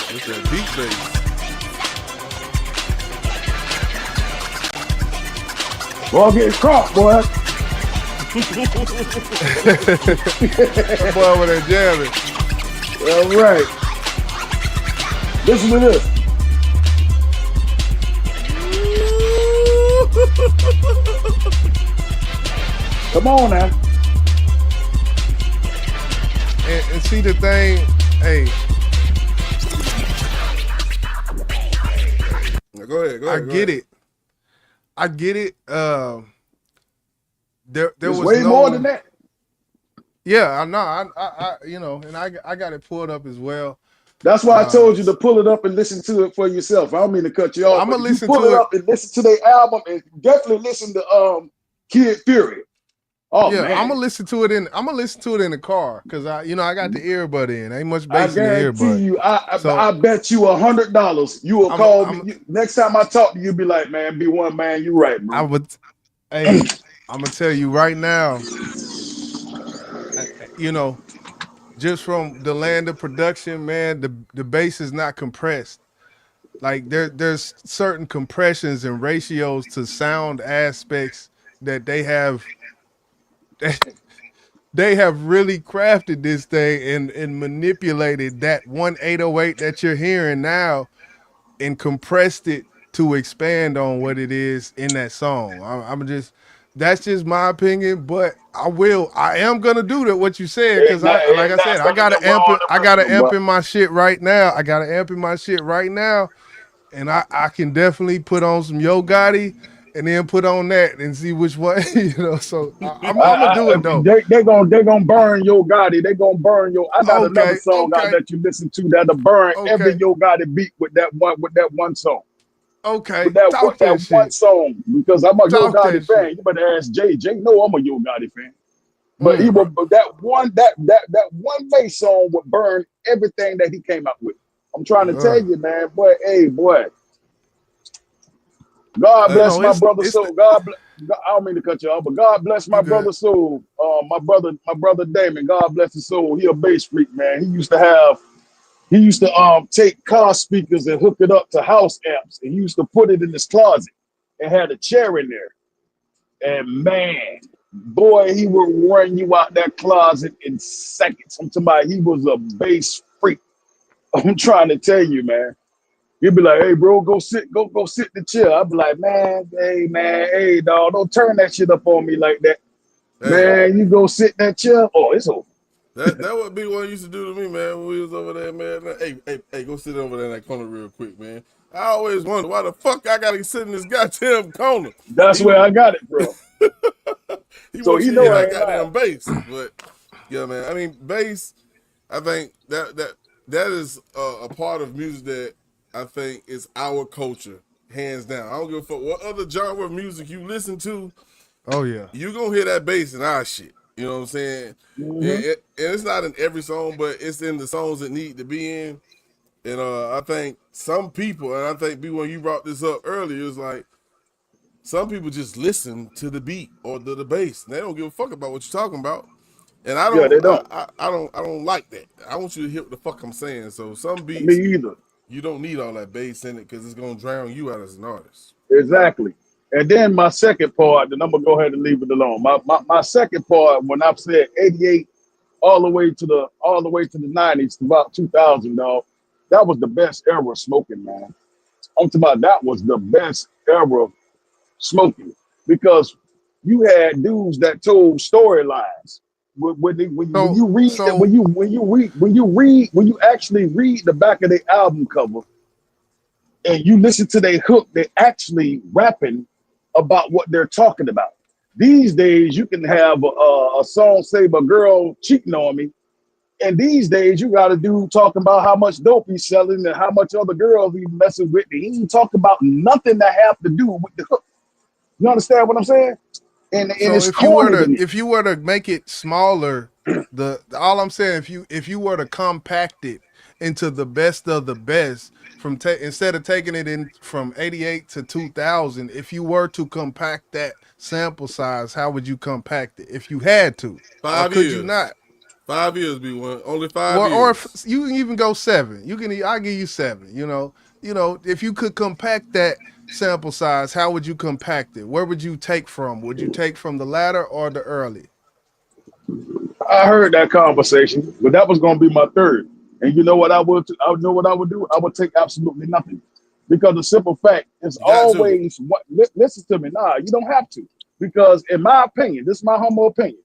It's that beat bass. Boy, get caught, boy. That boy over there jamming. All right. Listen to this. Come on now. And see the thing, hey. Go ahead. I get it. There was way more than that. Yeah, I know. I you know, and I got it pulled up as well. That's why I told you to pull it up and listen to it for yourself. I don't mean to cut you off. I'm gonna listen pull to it up and listen to their album and definitely listen to Kid Fury. Oh yeah, man. I'm gonna listen to it in the car because I got the earbud in. Ain't much bass in the I earbud. guarantee you, I bet you $100 you will call me next time I talk to you. Be like, man, B1 man, you right, bro. Hey, I'm gonna tell you right now. You know, just from the land of production, man, the bass is not compressed. Like there's certain compressions and ratios to sound aspects that they have. They have really crafted this thing and manipulated that 1/808 that you're hearing now and compressed it to expand on what it is in that song. That's just my opinion, but I am gonna do that. What you said, because I got an amp in my shit right now. And I can definitely put on some Yo Gotti and then put on that and see which one, you know. So I'm gonna do it though. They're gonna burn Yo Gotti. They're gonna burn Yo. I got another song out that you listen to that'll burn every Yo Gotti beat with that one song. Okay, with that one song, because I'm a Yo Gotti fan. You better ask Jay. Jay know I'm a Yo Gotti fan. But he will, that one bass song would burn everything that he came out with. I'm trying to tell you, man, boy. Hey, boy. God bless my brother's soul. I don't mean to cut you off, but God bless my brother's soul. My brother Damon. God bless his soul. He a bass freak, man. He used to take car speakers and hook it up to house amps, and he used to put it in his closet and had a chair in there. And man, boy, he would run you out that closet in seconds. I'm talking about he was a bass freak. I'm trying to tell you, man. He'd be like, hey, bro, go sit in the chair. I'd be like, hey, dog, don't turn that shit up on me like that. Hey. Man, you go sit in that chair. Oh, it's over. That what Big One used to do to me, man, when we was over there, man. Hey, go sit over there in that corner real quick, man. I always wonder why the fuck I gotta sit in this goddamn corner. That's where I got it, bro. So he know I goddamn bass. But yeah, man. I mean, bass, I think that is a part of music that I think is our culture, hands down. I don't give a fuck what other genre of music you listen to. Oh yeah, you gonna hear that bass in our shit. You know what I'm saying? Mm-hmm. And it's not in every song, but it's in the songs that need to be in. And I think some people, and I think when you brought this up earlier, it's like some people just listen to the beat or to the bass. They don't give a fuck about what you're talking about. And I don't. Yeah, they don't. I don't like that. I want you to hear what the fuck I'm saying. So some beats, me either. You don't need all that bass in it because it's gonna drown you out as an artist. Exactly. And then my second part, then I'm gonna go ahead and leave it alone. My second part, when I've said 88 all the way to the 90s, to about 2000, dog, that was the best era of smoking, man. I'm talking about that was the best era of smoking because you had dudes that told storylines. When you actually read the back of their album cover and you listen to their hook, they're actually rapping about what they're talking about. These days, you can have a song say, "My girl cheating on me," And these days, you got a dude talking about how much dope he's selling and how much other girls he's messing with. He ain't talking about nothing that have to do with the hook. You understand what I'm saying? And So it's if you were corny to to me. if you were to make it smaller, all I'm saying, if you were to compact it into the best of the best, from instead of taking it in from 88 to 2000, if you were to compact that sample size, how would you compact it if you had to? Or 5 could years. you not? 5 years be one. Only 5 Or, years. or if you can even go 7. I'll give you 7. If you could compact that sample size, how would you compact it? Where would you take from? Would you take from the latter or the early? I heard that conversation, but that was going to be my third. And you know what I would do? I would take absolutely nothing, because the simple fact is always what. Listen to me, you don't have to, because in my opinion, this is my humble opinion.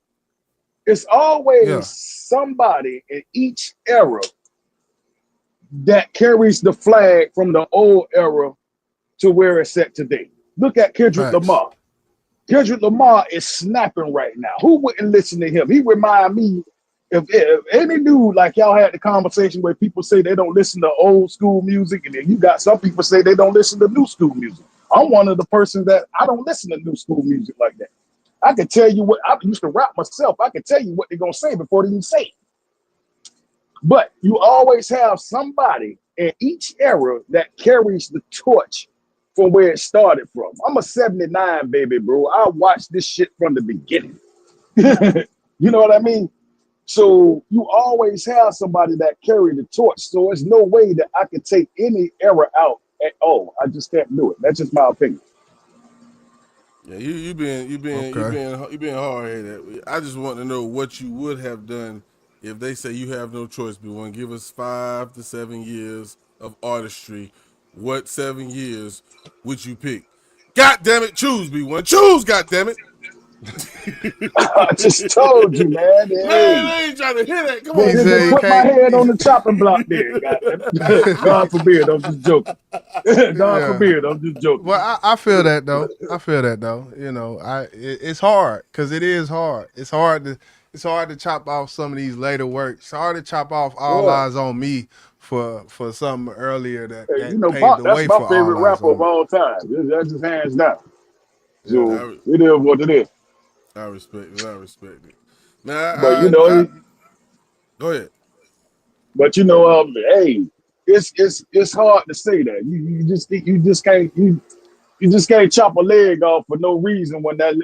It's always somebody in each era that carries the flag from the old era to where it's at today. Look at Kendrick Lamar. Kendrick Lamar is snapping right now. Who wouldn't listen to him? He remind me if any dude, like y'all had the conversation where people say they don't listen to old school music, and then you got some people say they don't listen to new school music. I'm one of the persons that I don't listen to new school music like that. I can tell you what, I used to rap myself. I can tell you what they're going to say before they even say it. But you always have somebody in each era that carries the torch from where it started from. I'm a 79 baby, bro. I watched this shit from the beginning. You know what I mean? So you always have somebody that carry the torch. So there's no way that I could take any era out at all. I just can't do it. That's just my opinion. Yeah, you being hard headed. I just want to know what you would have done if they say you have no choice. B1, give us 5 to 7 years of artistry. What 7 years would you pick? God damn it, choose B1. Choose, god damn it. I just told you, man. Hey. Man, I ain't trying to hear that. Come on, just put my head on the chopping block there. God forbid, I'm just joking. God forbid, I'm just joking. Well, I feel that though. It's hard, because it is hard. It's hard to chop off some of these later works. It's hard to chop off All Eyes on Me for something earlier that paved the way for that's my favorite All Eyes rapper of all time. That's just hands down. So it is what it is. I respect it. Man, but go ahead. But hey, it's hard to say that. You just can't chop a leg off for no reason when that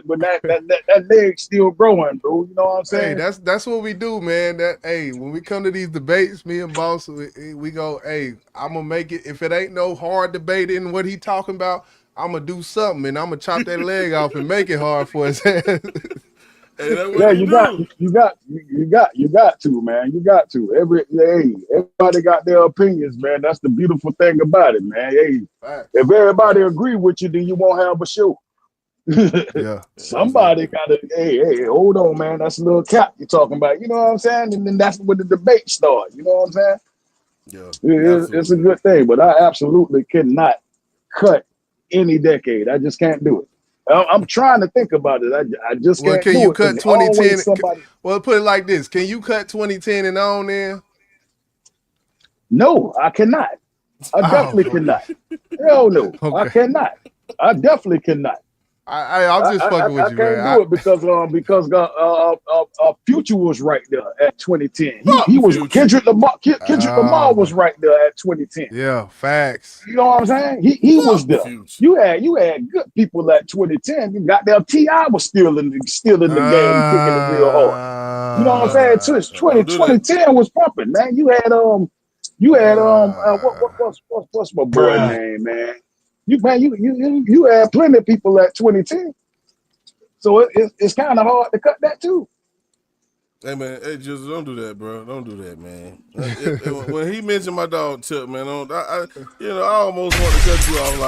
leg's still growing, bro. You know what I'm saying? Hey, that's what we do, man. When we come to these debates, me and Boss, we go, hey, I'm gonna make it. If it ain't no hard debate in what he talking about, I'm gonna do something, and I'm gonna chop that leg off and make it hard for his ass. You got to, man. You got to. Everybody got their opinions, man. That's the beautiful thing about it, man. Hey, if everybody agree with you, then you won't have a show. Somebody gotta, hey, hold on, man. That's a little cap you're talking about. You know what I'm saying? And then that's when the debate starts. You know what I'm saying? It's a good thing, but I absolutely cannot cut any decade. I just can't do it. I'm trying to think about it. I just can't. Can do you it, cut 2010? Well, put it like this: can you cut 2010 and on there? No, I cannot. I definitely cannot. Hell no, I cannot. I definitely cannot. I'm just fucking with you, man. I can't do it because Future was right there at 2010. He was Kendrick Lamar. Kendrick Lamar was right there at 2010. Yeah, facts. You know what I'm saying? He was there. You had good people at 2010. You got there. T.I. was still in the game, kicking it real hard. You know what I'm saying? 2010 was pumping, man. You had what's my boy name, man? You had plenty of people at 2010, so it's kind of hard to cut that too. Hey man, just don't do that, bro. Don't do that, man. When he mentioned my dog Tip, man, I almost want to cut you off.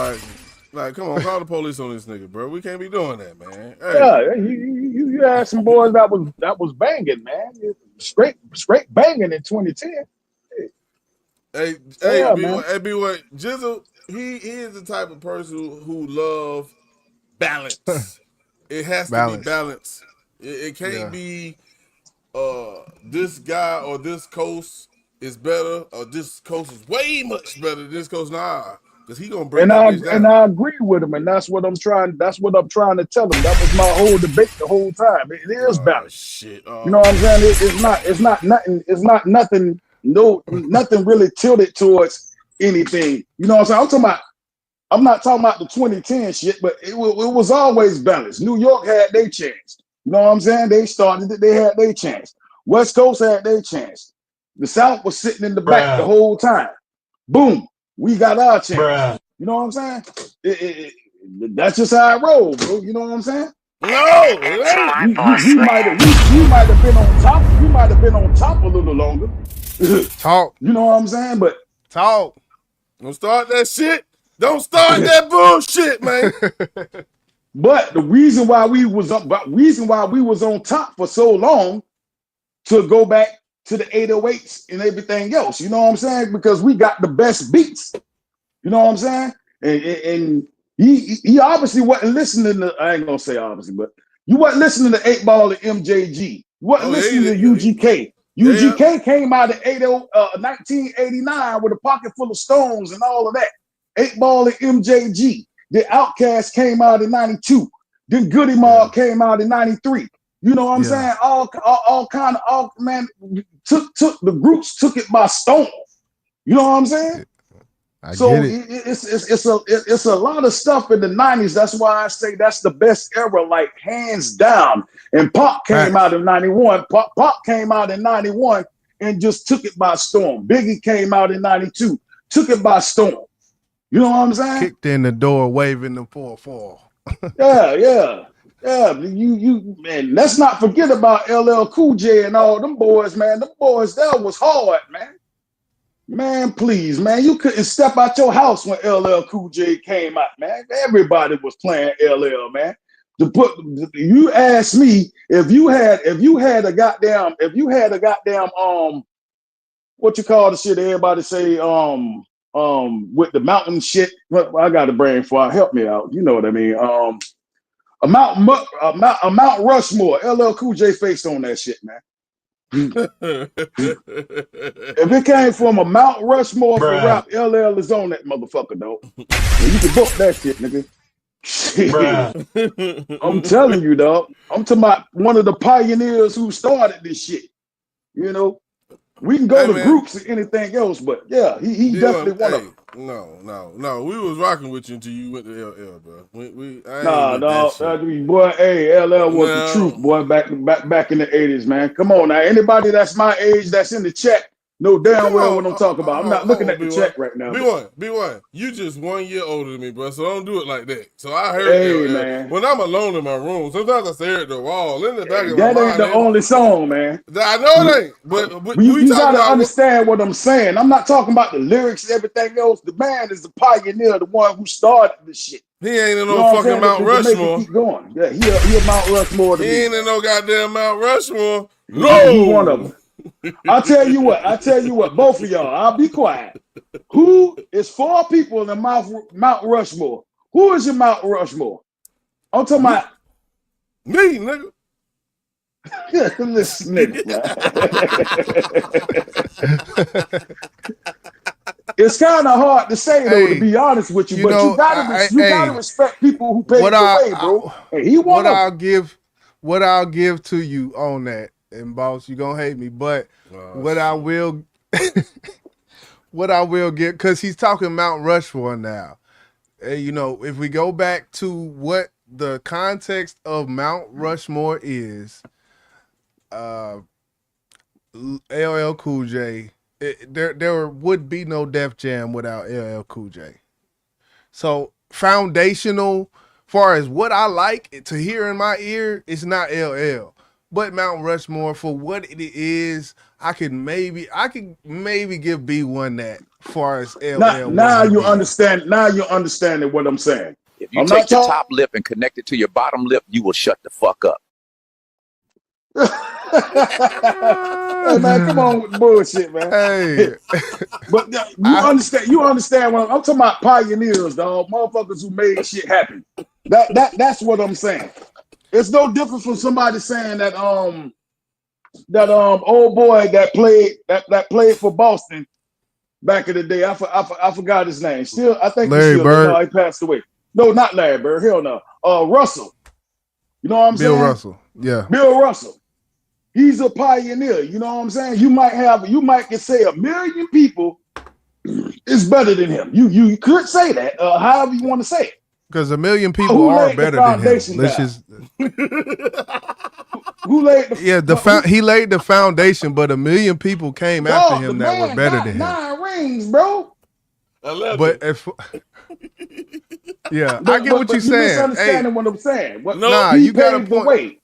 Like, come on, call the police on this nigga, bro. We can't be doing that, man. Hey. Yeah, you had some boys that was banging, man. Straight banging in 2010. Hey, B1, Jizzle. He is the type of person who love balance. It has to be balanced. It can't be this guy or this coast is better, or this coast is way much better than this coast. Nah, because he gonna break And that bitch down. I agree with him, and that's what I'm trying to tell him. That was my whole debate the whole time. It is balance. Shit. You know what I'm saying? It's not nothing. Nothing really tilted towards anything. You know what I'm saying? I'm not talking about the 2010 shit, but it was always balanced. New York had their chance. You know what I'm saying? They started it. They had their chance. West Coast had their chance. The South was sitting in the back the whole time. Boom, we got our chance. You know what I'm saying? That's just how I roll, bro. You know what I'm saying? No, you might have been on top. You might have been on top a little longer. Talk. You know what I'm saying? But talk. Don't start that shit. Don't start that bullshit, man. But the reason why we was on top for so long, to go back to the 808s and everything else. You know what I'm saying? Because we got the best beats. You know what I'm saying? And he obviously wasn't listening to, I ain't gonna say obviously, but you wasn't listening to 8 Ball and MJG. You wasn't listening to UGK. UGK came out in 1989 with a pocket full of stones and all of that. 8 Ball and MJG. The Outkast came out in 92. Then Goody Mob came out in 93. You know what I'm saying? Took the groups took it by storm. You know what I'm saying? It's a lot of stuff in the 90s. That's why I say that's the best era, like hands down. And Pop came out in 91. Pop came out in 91 and just took it by storm. Biggie came out in 92, took it by storm. You know what I'm saying? Kicked in the door, waving the 4-4. Yeah. You man, let's not forget about LL Cool J and all them boys, man. Them boys there was hard, man. Man, please, man. You couldn't step out your house when LL Cool J came out, man. Everybody was playing LL, man. You ask me if you had a goddamn what you call the shit everybody say with the mountain shit. I got a brain for help me out. You know what I mean? A Mount Rushmore. LL Cool J faced on that shit, man. If it came from a Mount Rushmore for rap, LL is on that motherfucker, though. You can book that shit, nigga. Shit. I'm telling you, dog. I'm talking about one of the pioneers who started this shit. You know, we can go to groups or anything else, but yeah, he definitely one of them. No. We was rocking with you until you went to LL, bro. Boy, hey, LL was the truth, boy, back in the 80s, man. Come on now. Anybody that's my age that's in the chat know damn well what I'm talking about. I'm not looking at the chat right now. B1, you just 1 year older than me, bro, so don't do it like that. So I heard LL. Man. When I'm alone in my room, sometimes I stare at the wall in the back of my That mind. ain't the only song, man. I know it ain't, but you gotta understand what I'm saying. I'm not talking about the lyrics and everything else. The man is the pioneer, the one who started this shit. He ain't in no fucking Mount Rushmore. Keep going. Yeah, he a Mount Rushmore. He ain't in no goddamn Mount Rushmore. No, he one of them. I tell you what, both of y'all, I'll be quiet. Who is 4 people in Mount Rushmore? Who is your Mount Rushmore? I'm talking about me, nigga. This nigga, it's kind of hard to say though, to be honest with you, but you gotta respect people who pay the way, bro. What I'll give to you on that, and boss, you gonna hate me, but I will give, because he's talking Mount Rushmore now. You know, if we go back to what the context of Mount Rushmore is, LL Cool J, there would be no Def Jam without LL Cool J. So foundational, far as what I like to hear in my ear, it's not LL, but Mount Rushmore for what it is. I could maybe give B1 that, far as LL. Now you understand. Now you're understanding what I'm saying. If you take your top lip and connect it to your bottom lip, you will shut the fuck up. Hey man, come on with the bullshit, man. Hey, but you understand what I'm talking about? Pioneers, dog, motherfuckers who made shit happen. That's what I'm saying. It's no different from somebody saying that that old boy that played for Boston back in the day. I forgot his name. Still, I think Larry Bird. No, he passed away. No, not Larry Bird. Hell no. Russell. You know what I'm saying? Bill Russell. Yeah. Bill Russell. He's a pioneer. You know what I'm saying? You might can say 1 million people is better than him. You could say that. However you want to say it. Because 1 million people are better than him. Let's just. Who laid the he laid the foundation, but 1 million people came after him that were better than him. 9 rings, bro. 11. But if I get what you're saying. Misunderstanding what I'm saying. You got a point. Way.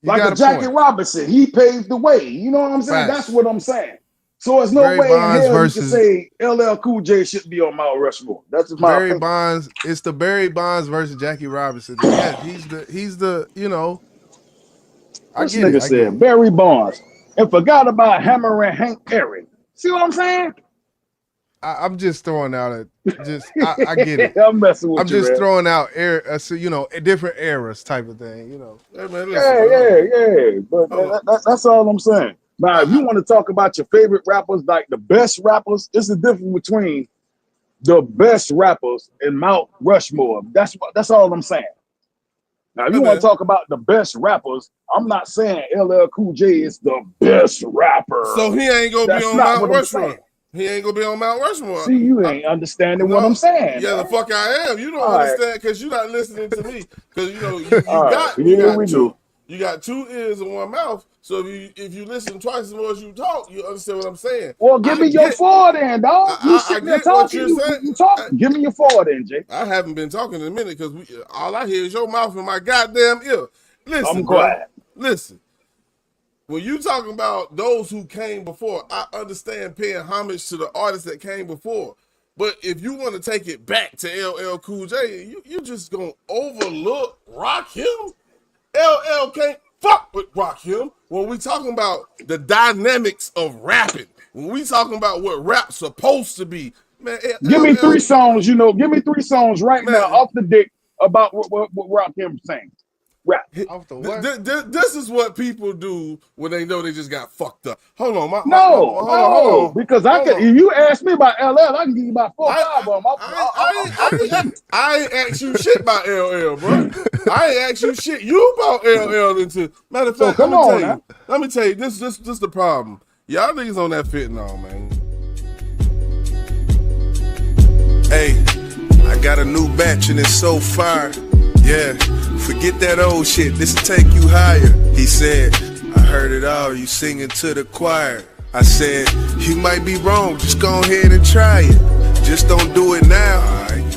Like Jackie Robinson, he paved the way. You know what I'm saying? That's what I'm saying. So there's no way in hell you can say LL Cool J shouldn't be on Mount Rushmore. That's just my opinion. Bonds. It's the Barry Bonds versus Jackie Robinson. Yeah, he's the you know. This nigga said Barry Bonds and forgot about Hammer and Hank Aaron. See what I'm saying? I'm just throwing out I get it. I'm messing with you. I'm just throwing out different eras type of thing. You know. Hey, man, yeah. But that's all I'm saying. Now, if you want to talk about your favorite rappers, like the best rappers, it's the difference between the best rappers and Mount Rushmore. That's all I'm saying. Now, if you want to talk about the best rappers, I'm not saying LL Cool J is the best rapper. So he ain't gonna be on Mount Rushmore. He ain't gonna be on Mount Rushmore. See, you ain't understanding what I'm saying. Yeah, the fuck I am. You don't understand because you're not listening to me. Because you got 2 ears and 1 mouth. So if you listen twice as much as you talk, you understand what I'm saying. Well, give me your 4 then, dog. You sitting there talking. You talking. Give me your 4 then, Jay. I haven't been talking in a minute because all I hear is your mouth and my goddamn ear. Listen, I'm quiet. Listen. When you talking about those who came before, I understand paying homage to the artists that came before. But if you want to take it back to LL Cool J, you just gonna overlook Rakim? LL can't fuck with Rakim when we talking about the dynamics of rapping. When we talking about what rap's supposed to be, man. Give me 3 songs. Give me 3 songs right now off the dick about what Rakim saying. Rap. This is what people do when they know they just got fucked up. Hold on, hold on. Because if you ask me about LL, I can give you about 4 or 5 of them. I ain't asked you shit about LL, bro. I ain't asked you shit. You about LL into matter of fact. Let me tell you, this the problem. Y'all niggas on that fentanyl, man. Hey, I got a new batch and it's so fire. Yeah, forget that old shit, this'll take you higher. He said, I heard it all, you singing to the choir. I said, you might be wrong, just go ahead and try it. Just don't do it now.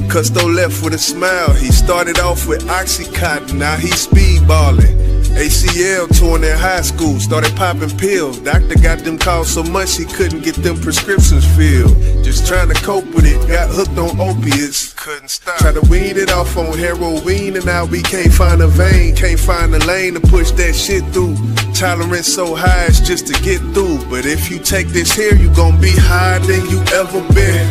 Custo left with a smile. He started off with Oxycontin, now he's speedballing. ACL torn in high school, started popping pills. Doctor got them calls so much he couldn't get them prescriptions filled. Just trying to cope with it, got hooked on opiates. Couldn't stop. Try to wean it off on heroin and now we can't find a vein. Can't find a lane to push that shit through. Tolerance so high it's just to get through. But if you take this here, you gon' be higher than you ever been.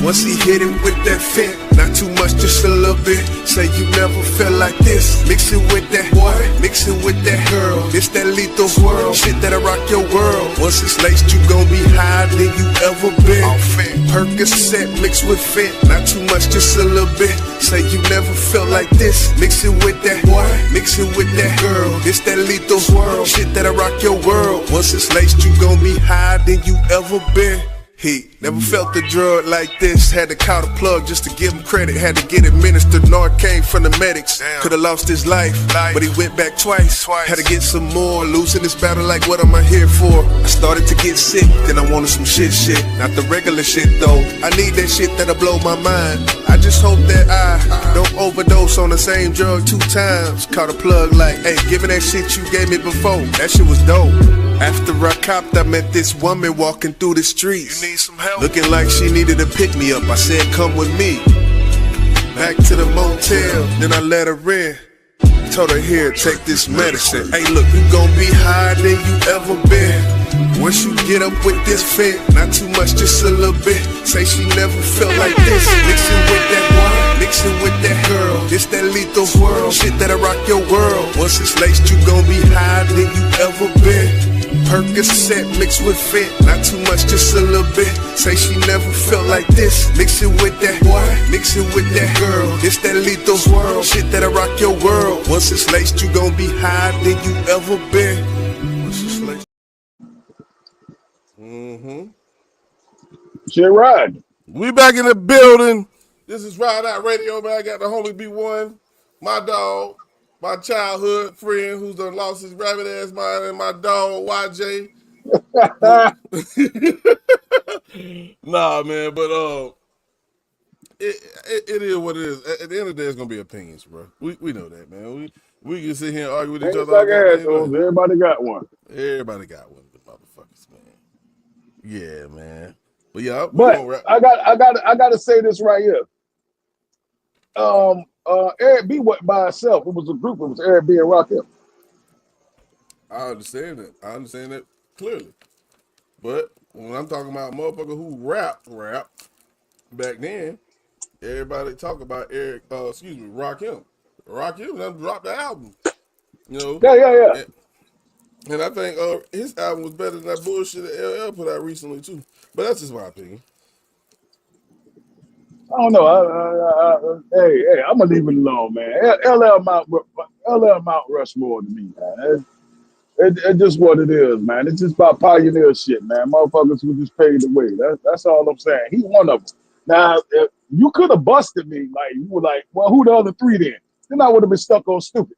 Once he hit it with that fit, not too much, just a little bit. Say you never felt like this. Mix it with that boy, mix it with that girl. It's that lethal swirl, shit that'll rock your world. Once it's laced, you gon' be higher than you ever been. Percocet mixed with Fent, not too much, just a little bit. Say you never felt like this. Mix it with that boy, mix it with that girl. It's that lethal swirl, shit that'll rock your world. Once it's laced, you gon' be higher than you ever been. He never felt the drug like this. Had to call the plug just to give him credit. Had to get administered. Came from the medics. Could've lost his life, but he went back twice. Had to get some more. Losing this battle like what am I here for? I started to get sick, then I wanted some shit. Not the regular shit though. I need that shit that'll blow my mind. I just hope that I don't overdose on the same drug 2 times. Caught a plug like, hey, give me that shit you gave me before. That shit was dope. After I copped, I met this woman walking through the streets. You need some help? Looking like she needed to pick me up. I said, come with me. Back to the motel, then I let her in. Told her, here, take this medicine. Hey, look, you gon' be higher than you ever been. Once you get up with this fit, not too much, just a little bit. Say she never felt like this. Mixing with that boy, mixing with that girl. It's that lethal swirl, shit that'll rock your world. Once it's laced, you gon' be higher than you ever been. Percocet mixed with Fit, not too much, just a little bit. Say she never felt like this. Mix it with that boy, mix it with that girl. It's that lethal swirl, shit that'll rock your world. Once it's laced, you gon' be higher than you ever been. Once it's laced. Shit, ride. We back in the building. This is Rideout Radio, man. I got the homie B1, my dog, my childhood friend who's done lost his rabbit ass mind, and my dog YJ. Nah, man, but it is what it is. At the end of the day, it's gonna be opinions, bro. We know that, man. We can sit here and argue with each other. Like assholes. Everybody got one. Everybody got one, the motherfuckers, man. Yeah, man. But yeah, but I got to say this right here. Eric B went by himself. It was a group. It was Eric B and Rakim. I understand that. I understand that clearly. But when I'm talking about motherfucker who rap back then, everybody talk about Rakim. Rakim done dropped the album. You know? Yeah. And I think his album was better than that bullshit that LL put out recently too. But that's just my opinion. I don't know. Hey, I'm gonna leave it alone, man. LL Mount Rushmore to me, man. It's just what it is, man. It's just about pioneer shit, man. Motherfuckers who just paved the way. That's all I'm saying. He's one of them. Now, if you could have busted me, like you were like, well, who the other three then? Then I would have been stuck on stupid.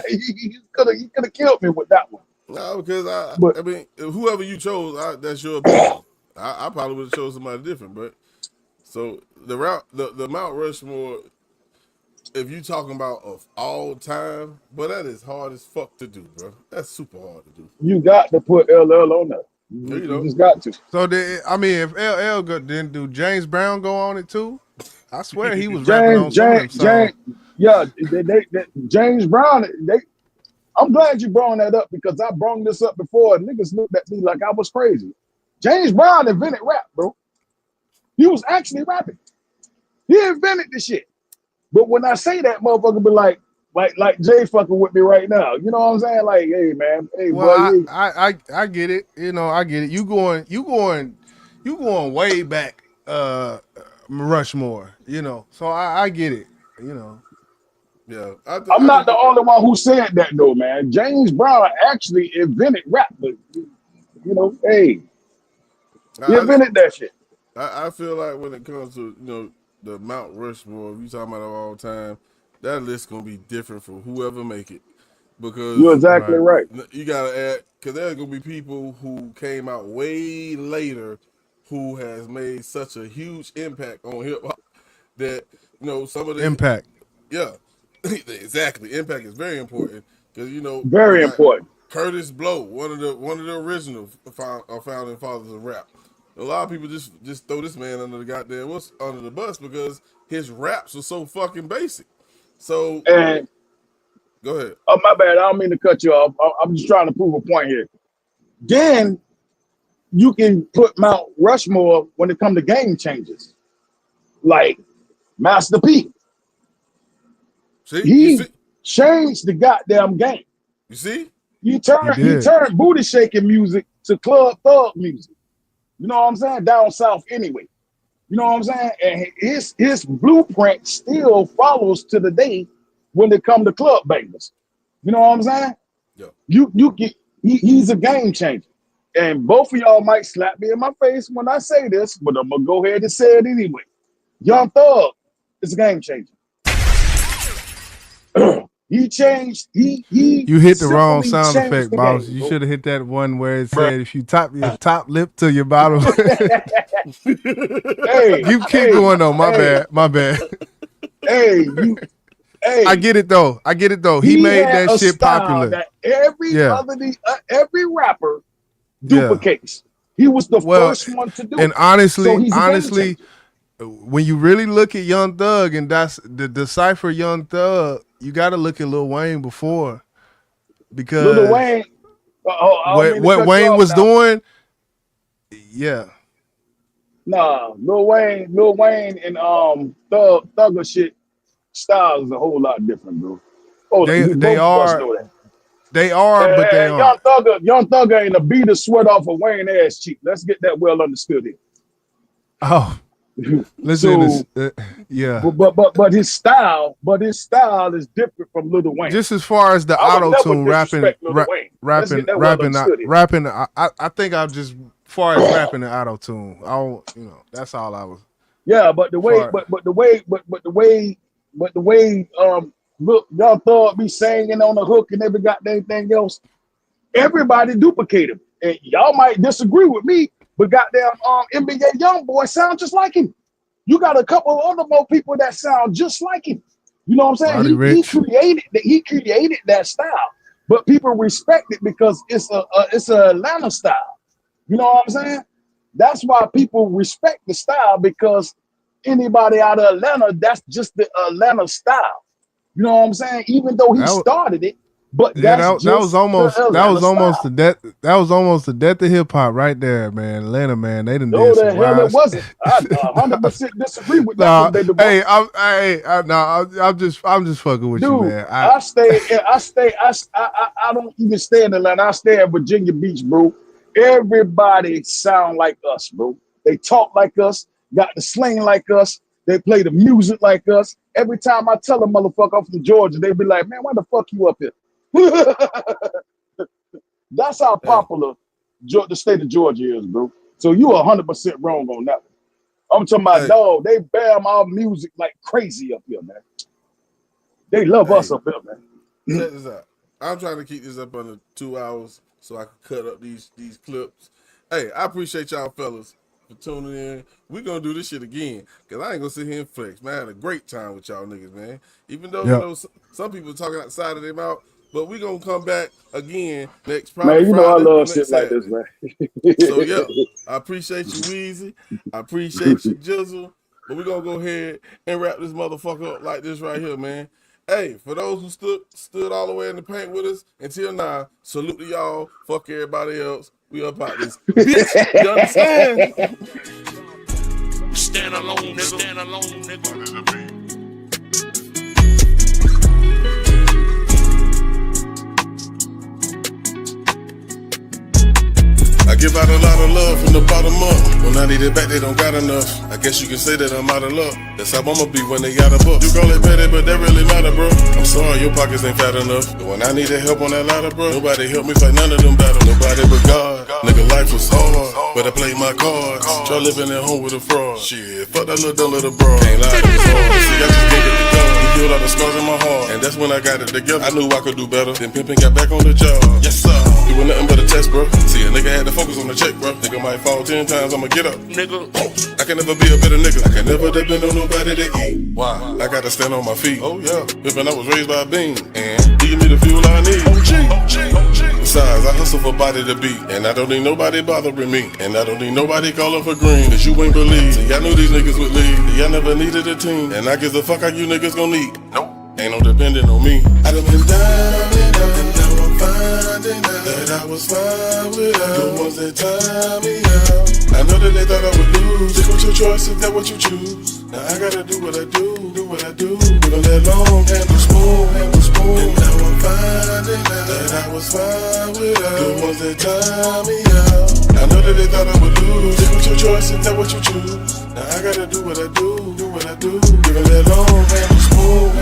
He could have killed me with that one. No, because I mean, whoever you chose, that's your opinion. I probably would have chose somebody different, but so the Mount Rushmore, if you talking about of all time, but that is hard as fuck to do, bro. That's super hard to do. You got to put LL on there. You just got to. So if LL didn't do James Brown go on it too? I swear he was rapping on some of them songs. Yeah, James Brown. I'm glad you brought that up because I brought this up before and niggas looked at me like I was crazy. James Brown invented rap, bro. He was actually rapping. He invented the shit. But when I say that, motherfucker be like Jay fucking with me right now. You know what I'm saying? Like, hey man, hey well, boy. I get it. You know, I get it. You going way back, Rushmore. You know, so I get it. You know. Yeah, I'm not the only one who said that though, man. James Brown actually invented rap, but you know, hey, he invented that shit. I feel like when it comes to the Mount Rushmore, if you talking about all time, that list gonna be different for whoever make it because you're exactly right. You gotta add because there's gonna be people who came out way later who has made such a huge impact on hip hop that some of the impact. Yeah. Exactly. Impact is very important because very important. Curtis Blow, one of the original founding fathers of rap. A lot of people just throw this man under the bus because his raps are so fucking basic. So and go ahead. Oh my bad. I don't mean to cut you off. I'm just trying to prove a point here. Then you can put Mount Rushmore when it comes to game changers, like Master P. He changed the goddamn game. You see? He turned booty shaking music to club thug music. You know what I'm saying? Down south anyway. You know what I'm saying? And his blueprint still follows to the day when it come to club bangers. You know what I'm saying? Yeah. He's a game changer. And both of y'all might slap me in my face when I say this, but I'm gonna go ahead and say it anyway. Young Thug is a game changer. He changed. You hit the wrong sound effect, boss. You should have hit that one where it said if you top your top lip to your bottom. Hey, you keep going though. My bad. Hey, I get it though. He made that shit popular. That every rapper duplicates. He was the first one to do it. And honestly, when you really look at Young Thug and that's the decipher Young Thug, you got to look at Lil Wayne before, because Lil Wayne, what Wayne was doing, yeah. Nah, Lil Wayne and Thugger shit styles is a whole lot different, bro. Oh, they are. They are, but they aren't. Young Thugger ain't a beat of sweat off of Wayne ass cheek. Let's get that well understood here. Oh, listen, yeah. But his style is different from Lil Wayne. Just as far as the auto tune rapping. I think I'm just as far as rapping the auto tune. That's all I was. Yeah, but the way look, Young Thug be singing on the hook and every goddamn thing else. Everybody duplicated him. And y'all might disagree with me, but goddamn NBA YoungBoy sound just like him. You got a couple of other more people that sound just like him. You know what I'm saying? He created that style, but people respect it because it's a Atlanta style. You know what I'm saying? That's why people respect the style, because anybody out of Atlanta, that's just the Atlanta style. You know what I'm saying? Even though he started it, but that was almost the death of hip hop right there, man. Atlanta, man, they didn't. No, the hell it wasn't. I 100% disagree with that. Hey, I'm just fucking with you, man. I don't even stay in Atlanta. I stay in Virginia Beach, bro. Everybody sound like us, bro. They talk like us, got the slang like us. They play the music like us. Every time I tell a motherfucker I'm from Georgia, they be like, man, why the fuck you up here? That's how popular the state of Georgia is, bro. So you 100% wrong on that one. I'm talking about, dog, they bam our music like crazy up here, man. They love us up here, man. Check this out. I'm trying to keep this up under 2 hours so I can cut up these clips. Hey, I appreciate y'all fellas for tuning in. We're gonna do this shit again, because I ain't gonna sit here and flex, man. I had a great time with y'all niggas, man. Even though you know, some people talking outside of their mouth, but we gonna come back again next Friday. Man, you know I love shit like this, man. So yeah, I appreciate you, Weezy. I appreciate you, Jizzle. But we're gonna go ahead and wrap this motherfucker up like this right here, man. Hey, for those who stood all the way in the paint with us until now, salute to y'all. Fuck everybody else. We up out this bitch. You understand? Stand alone, nigga. Stand alone, nigga. I give out a lot of love from the bottom up. When I need it back, they don't got enough. I guess you can say that I'm out of luck. That's how I'ma be when they got a buck. You call it petty, but that really matter, bro. I'm sorry, your pockets ain't fat enough. But when I needed help on that ladder, bro, nobody helped me fight none of them battles. Nobody but God. Nigga, life was hard, but I played my cards. Try living at home with a fraud. Shit, fuck that little dumb little bro. Can't lie, it was hard. See, I just gave it the gun. He healed all the scars in my heart, and that's when I got it together. I knew I could do better. Then pimpin' got back on the job. Yes, sir. Doing nothing but a test, bro. See, a nigga had to focus on the check, bro. Nigga might fall 10 times, I'ma get up. Nigga, I can never be a better nigga. I can never depend on nobody to eat. Why? I gotta stand on my feet. Oh yeah. Pimpin', I was raised by a bean, and he give me the fuel I need. OG. Besides, I hustle for body to beat, and I don't need nobody bothering me, and I don't need nobody calling for green, cause you ain't believe. See, I knew these niggas would leave. Y'all never needed a team, and I give a fuck how you niggas gon' eat. Nope. Ain't no depending on me. I done been down and out, and now I'm finding out that I was fine without the ones that tie me out. I know that they thought I would lose. Stick with your choice, is that what you choose? Now I gotta do what I do, what I do. Giving that long handle spoon, and now I'm finding out that I was fine without the ones that tie me out. I know that they thought I would lose. Stick with your choice, is that what you choose? Now I gotta do what I do, what I do. Giving that long handle spoon.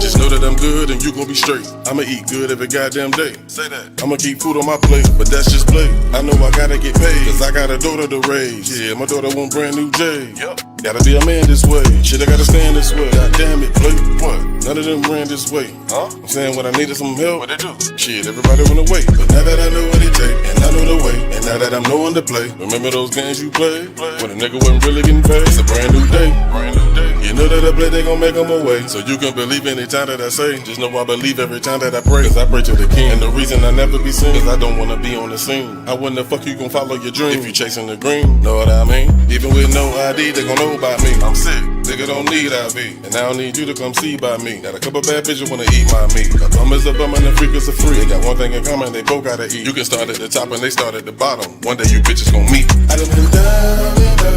Just know that I'm good and you gon' be straight. I'ma eat good every goddamn day. Say that. I'ma keep food on my plate, but that's just play. I know I gotta get paid, cause I got a daughter to raise. Yeah, my daughter want brand new J's. Yep. Gotta be a man this way. Shit, I gotta stand this way. God damn it, play. What? None of them ran this way. Huh? I'm saying when I needed some help, what they do? Shit, everybody run away. But now that I know what it take, and I know the way, and now that I'm knowing to play, remember those games you played? When a nigga wasn't really getting paid? It's a brand new day. Brand new day. You know that I play, they gon' make them away. So you can believe anytime that I say. Just know I believe every time that I pray. Cause I pray to the king. And the reason I never be seen is I don't wanna be on the scene. How when the fuck you gon' follow your dream if you chasing the green? Know what I mean? Even with no ID, they gon' know about me. I'm sick. Nigga don't need IV. And I don't need you to come see by me. Got a couple bad bitches wanna eat my meat. A bum is a bum and a freak is a freak. They got one thing in common, they both gotta eat. You can start at the top and they start at the bottom. One day you bitches gon' meet. I done been down and out.